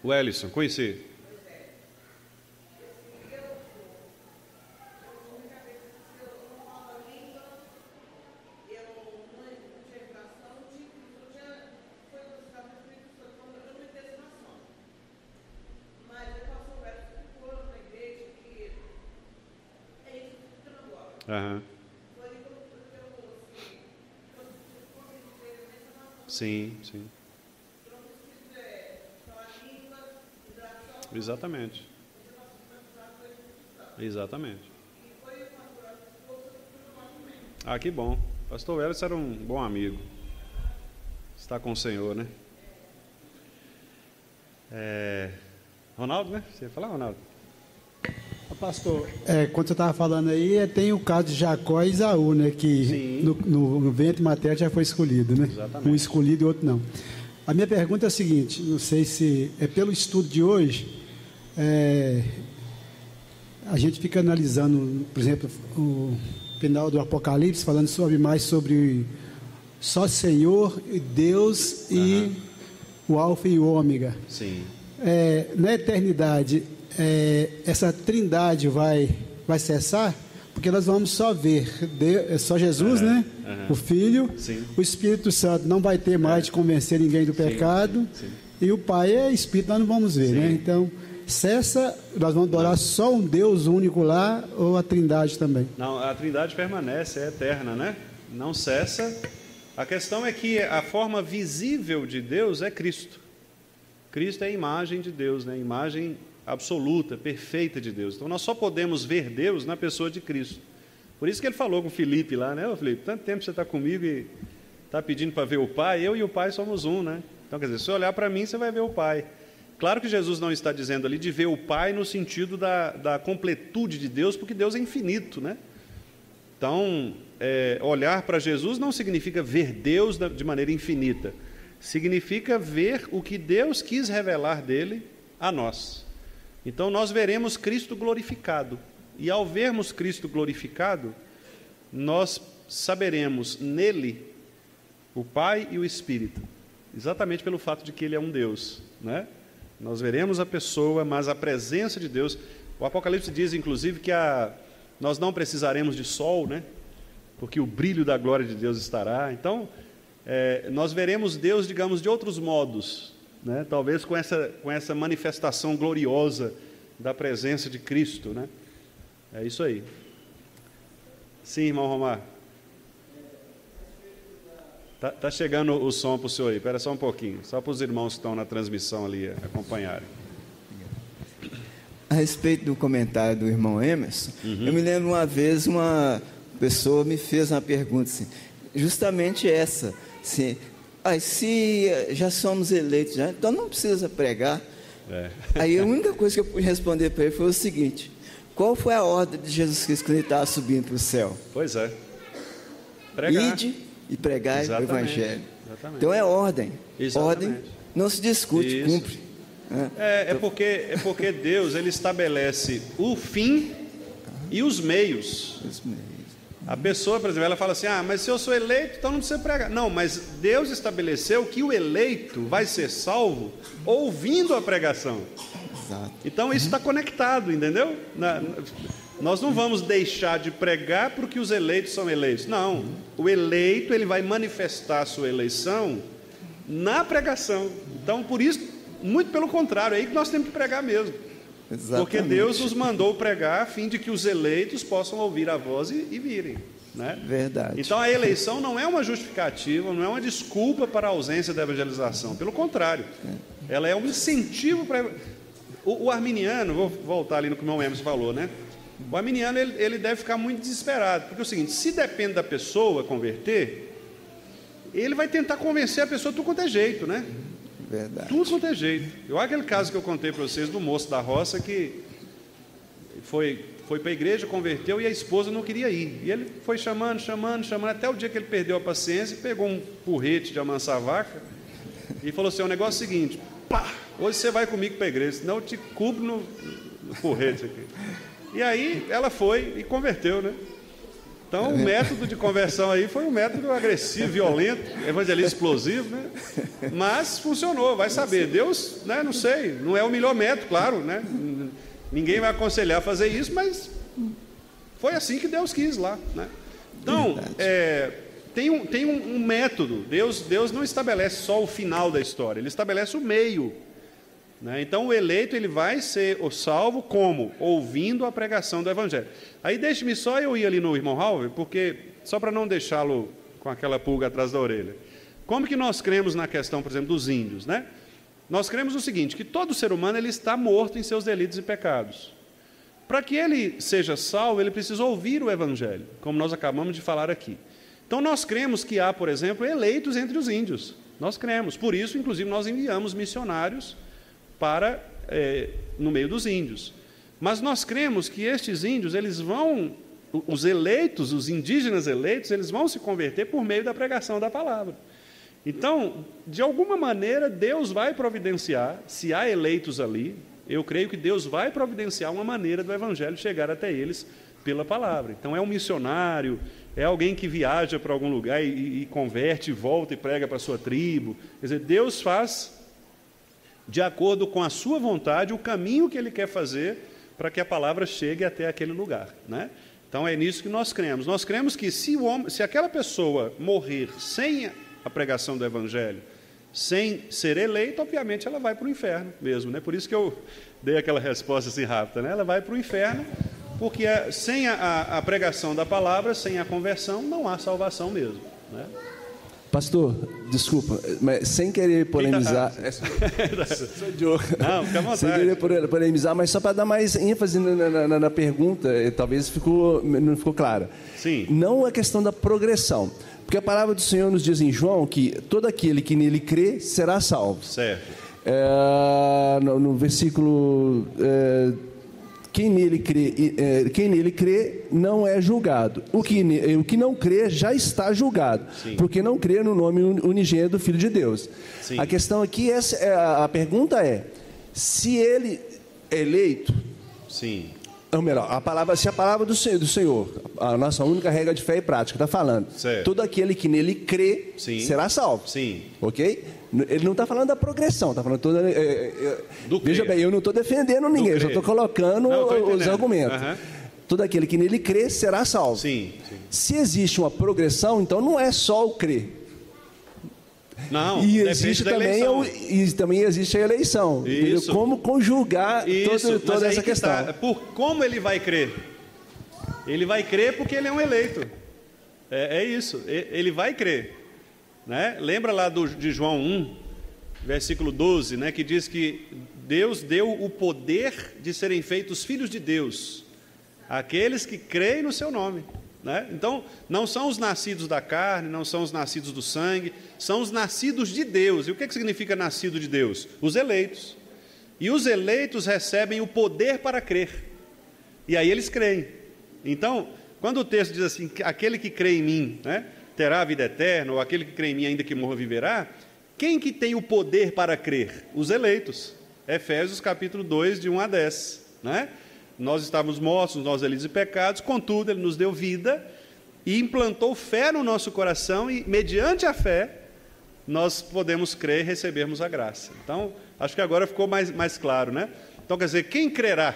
O Ellison, conheci. Uhum. Sim. Exatamente. Ah, que bom. Pastor Welles era um bom amigo. Está com o Senhor, né? Ronaldo, né? Você ia falar, Ronaldo? Pastor, quando você estava falando aí, tem o caso de Jacó e Esaú, né? Que no ventre materno já foi escolhido, né? Exatamente. Um escolhido e outro não. A minha pergunta é a seguinte, não sei se é pelo estudo de hoje, a gente fica analisando, por exemplo, o final do Apocalipse, falando mais sobre só Senhor, Deus e o Alfa e o Ômega. Sim. Na eternidade, essa trindade vai cessar, porque nós vamos só ver só Jesus, né? O Filho, sim. O Espírito Santo não vai ter mais de convencer ninguém do pecado, sim. E o Pai é Espírito, nós não vamos ver, né? Então, cessa, nós vamos adorar só um Deus único lá, ou a trindade também? Não, a trindade permanece, é eterna, né? Não cessa. A questão é que a forma visível de Deus é Cristo. Cristo é a imagem de Deus, né? A imagem absoluta, perfeita de Deus. Então nós só podemos ver Deus na pessoa de Cristo. Por isso que ele falou com o Felipe lá, né? Ô Felipe, tanto tempo você está comigo e está pedindo para ver o Pai, eu e o Pai somos um, né? Então quer dizer, se você olhar para mim, você vai ver o Pai. Claro que Jesus não está dizendo ali de ver o Pai no sentido da completude de Deus, porque Deus é infinito, né? Então, olhar para Jesus não significa ver Deus de maneira infinita. Significa ver o que Deus quis revelar dele a nós. Então nós veremos Cristo glorificado, e ao vermos Cristo glorificado, nós saberemos nele o Pai e o Espírito, exatamente pelo fato de que ele é um Deus, né? Nós veremos a pessoa, mas a presença de Deus, o Apocalipse diz inclusive que nós não precisaremos de sol, né? Porque o brilho da glória de Deus estará. Então nós veremos Deus, digamos, de outros modos, né? Talvez com essa manifestação gloriosa da presença de Cristo, né? É isso aí. Sim, irmão Romar. Tá chegando o som para o senhor aí. Espera só um pouquinho, só para os irmãos que estão na transmissão ali acompanharem. A respeito do comentário do irmão Emerson, eu me lembro uma vez uma pessoa me fez uma pergunta assim, justamente essa, assim, se já somos eleitos, então não precisa pregar. Aí a única coisa que eu pude responder para ele foi o seguinte: qual foi a ordem de Jesus Cristo quando ele estava subindo para o céu? Pois é. Pregar. Ide e pregai o Evangelho. Exatamente. Então é ordem. Exatamente. Ordem não se discute, Isso. cumpre. É porque Deus ele estabelece o fim E os meios. A pessoa, por exemplo, ela fala assim, mas se eu sou eleito, então não precisa pregar. Não, mas Deus estabeleceu que o eleito vai ser salvo ouvindo a pregação. Exato. Então isso está conectado, entendeu? Nós não vamos deixar de pregar porque os eleitos são eleitos. Não, o eleito ele vai manifestar a sua eleição na pregação. Então, por isso, muito pelo contrário, é aí que nós temos que pregar mesmo. Exatamente. Porque Deus nos mandou pregar a fim de que os eleitos possam ouvir a voz e virem, né? Verdade. Então a eleição não é uma justificativa, não é uma desculpa para a ausência da evangelização. Pelo contrário, ela é um incentivo para... O arminiano, vou voltar ali no que o irmão Emerson falou, né? O arminiano ele deve ficar muito desesperado, porque é o seguinte, se depende da pessoa converter, ele vai tentar convencer a pessoa de tudo quanto é jeito, né? Verdade. Tudo quanto é jeito. Aquele caso que eu contei para vocês do moço da roça que foi para a igreja, converteu e a esposa não queria ir. E ele foi chamando, até o dia que ele perdeu a paciência, pegou um porrete de amansar a vaca e falou assim, o negócio é o seguinte, pá, hoje você vai comigo para a igreja, senão eu te cubro no porrete aqui. E aí ela foi e converteu, né? Então o método de conversão aí foi um método agressivo, violento, evangelismo explosivo, né? Mas funcionou, vai saber. Deus, né, não sei, não é o melhor método, claro, né? Ninguém vai aconselhar a fazer isso, mas foi assim que Deus quis lá, né? Então, tem um método. Deus não estabelece só o final da história, Ele estabelece o meio, né? Então o eleito ele vai ser o salvo como? Ouvindo a pregação do Evangelho. Aí deixe-me só eu ir ali no irmão Halver, porque só para não deixá-lo com aquela pulga atrás da orelha. Como que nós cremos na questão, por exemplo, dos índios, né? Nós cremos o seguinte, que todo ser humano ele está morto em seus delitos e pecados. Para que ele seja salvo, ele precisa ouvir o Evangelho, como nós acabamos de falar aqui. Então nós cremos que há, por exemplo, eleitos entre os índios. Nós cremos. Por isso, inclusive, nós enviamos missionários para no meio dos índios. Mas nós cremos que estes índios, os eleitos, os indígenas eleitos, eles vão se converter por meio da pregação da palavra. Então, de alguma maneira, Deus vai providenciar, se há eleitos ali, eu creio que Deus vai providenciar uma maneira do Evangelho chegar até eles pela palavra. Então, é um missionário, é alguém que viaja para algum lugar e converte, volta e prega para a sua tribo. Quer dizer, Deus faz, de acordo com a sua vontade, o caminho que Ele quer fazer para que a palavra chegue até aquele lugar, né? Então, é nisso que nós cremos. Nós cremos que se aquela pessoa morrer sem a pregação do Evangelho, sem ser eleita, obviamente ela vai para o inferno mesmo, né? Por isso que eu dei aquela resposta assim rápida, né? Ela vai para o inferno, porque sem a pregação da palavra, sem a conversão, não há salvação mesmo, né? Pastor, desculpa, mas sem querer polemizar. Sou Diogo. Não, fica à vontade. Sem querer polemizar, mas só para dar mais ênfase na pergunta, talvez não ficou clara. Sim. Não a questão da progressão. Porque a palavra do Senhor nos diz em João que todo aquele que nele crê será salvo. Certo. No versículo, quem nele crê não é julgado. O que não crê já está julgado. Sim. Porque não crê no nome unigênito do Filho de Deus. Sim. A questão aqui, a pergunta é, se ele é eleito... Sim. Ou melhor, se a palavra do Senhor, a nossa única regra de fé e prática, está falando, certo, todo aquele que nele crê, sim, será salvo. Sim. Ok? Ele não está falando da progressão, está falando veja bem, eu não estou defendendo ninguém, eu só estou colocando os argumentos. Uhum. Todo aquele que nele crê será salvo. Sim, sim. Se existe uma progressão, então não é só o crer. Não, e existe também existe a eleição. Isso. Como conjugar toda essa questão. Tá. Como ele vai crer? Ele vai crer porque ele é um eleito. É isso. Ele vai crer, né? Lembra lá de João 1, versículo 12, né, que diz que Deus deu o poder de serem feitos filhos de Deus àqueles que creem no seu nome. Né? Então, não são os nascidos da carne, não são os nascidos do sangue, são os nascidos de Deus. E o que significa nascido de Deus? Os eleitos. E os eleitos recebem o poder para crer. E aí eles creem. Então, quando o texto diz assim, aquele que crê em mim, né, terá a vida eterna, ou aquele que crê em mim, ainda que morra, viverá, quem que tem o poder para crer? Os eleitos. Efésios capítulo 2, de 1 a 10. Né? Nós estávamos mortos nos nossos delitos e pecados, contudo, Ele nos deu vida e implantou fé no nosso coração e, mediante a fé, nós podemos crer e recebermos a graça. Então, acho que agora ficou mais claro, né? Então, quer dizer, quem crerá?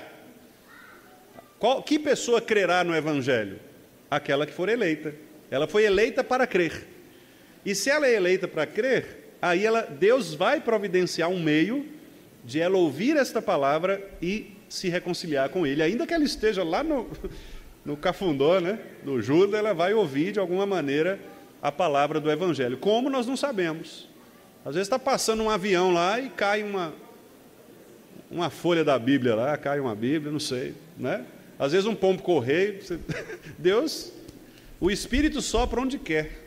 Que pessoa crerá no Evangelho? Aquela que for eleita. Ela foi eleita para crer. E se ela é eleita para crer, aí Deus vai providenciar um meio de ela ouvir esta palavra e se reconciliar com Ele. Ainda que ela esteja lá no cafundó, né, do Judas, ela vai ouvir de alguma maneira a palavra do Evangelho. Como nós não sabemos. Às vezes está passando um avião lá e cai uma folha da Bíblia lá, cai uma Bíblia, não sei, né? Às vezes um pombo correio. Deus, o Espírito sopra onde quer.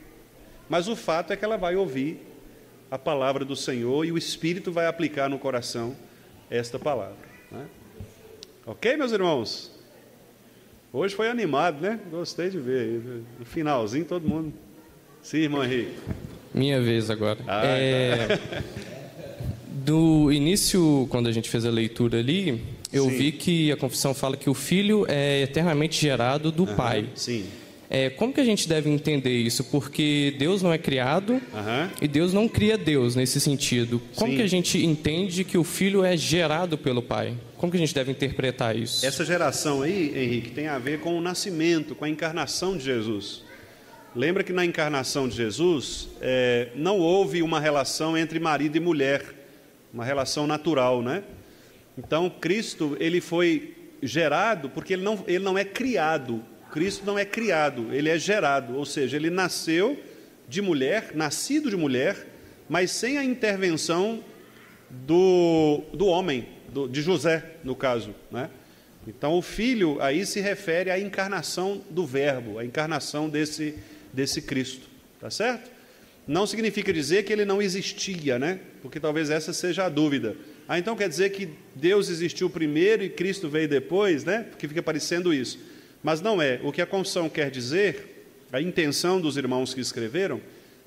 Mas o fato é que ela vai ouvir a palavra do Senhor e o Espírito vai aplicar no coração esta palavra, né? Ok, meus irmãos? Hoje foi animado, né? Gostei de ver. No finalzinho, todo mundo. Sim, irmão Henrique. Minha vez agora. Do início, quando a gente fez a leitura ali, eu vi que a confissão fala que o Filho é eternamente gerado do Pai. Sim. Como que a gente deve entender isso? Porque Deus não é criado e Deus não cria Deus nesse sentido. Como que a gente entende que o Filho é gerado pelo Pai? Como que a gente deve interpretar isso? Essa geração aí, Henrique, tem a ver com o nascimento, com a encarnação de Jesus. Lembra que na encarnação de Jesus não houve uma relação entre marido e mulher, uma relação natural, né? Então Cristo, ele foi gerado porque ele não é criado. Cristo não é criado, ele é gerado, ou seja, ele nasceu de mulher, nascido de mulher, mas sem a intervenção do homem, de José, no caso, né? Então o Filho aí se refere à encarnação do Verbo, à encarnação desse Cristo, tá certo? Não significa dizer que ele não existia, né? Porque talvez essa seja a dúvida. Então quer dizer que Deus existiu primeiro e Cristo veio depois, né? Porque fica parecendo isso. Mas não é. O que a confissão quer dizer, a intenção dos irmãos que escreveram,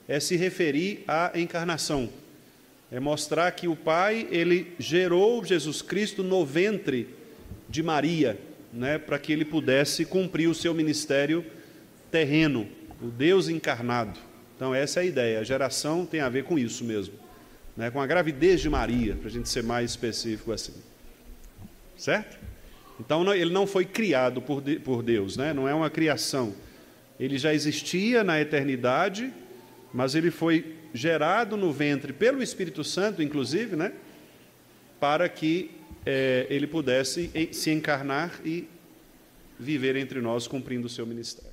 é se referir à encarnação. É mostrar que o Pai, ele gerou Jesus Cristo no ventre de Maria, né, para que ele pudesse cumprir o seu ministério terreno, o Deus encarnado. Então essa é a ideia. A geração tem a ver com isso mesmo, né, com a gravidez de Maria, para a gente ser mais específico assim. Certo? Então, ele não foi criado por Deus, né? Não é uma criação. Ele já existia na eternidade, mas ele foi gerado no ventre pelo Espírito Santo, inclusive, né? Para que ele pudesse se encarnar e viver entre nós, cumprindo o seu ministério.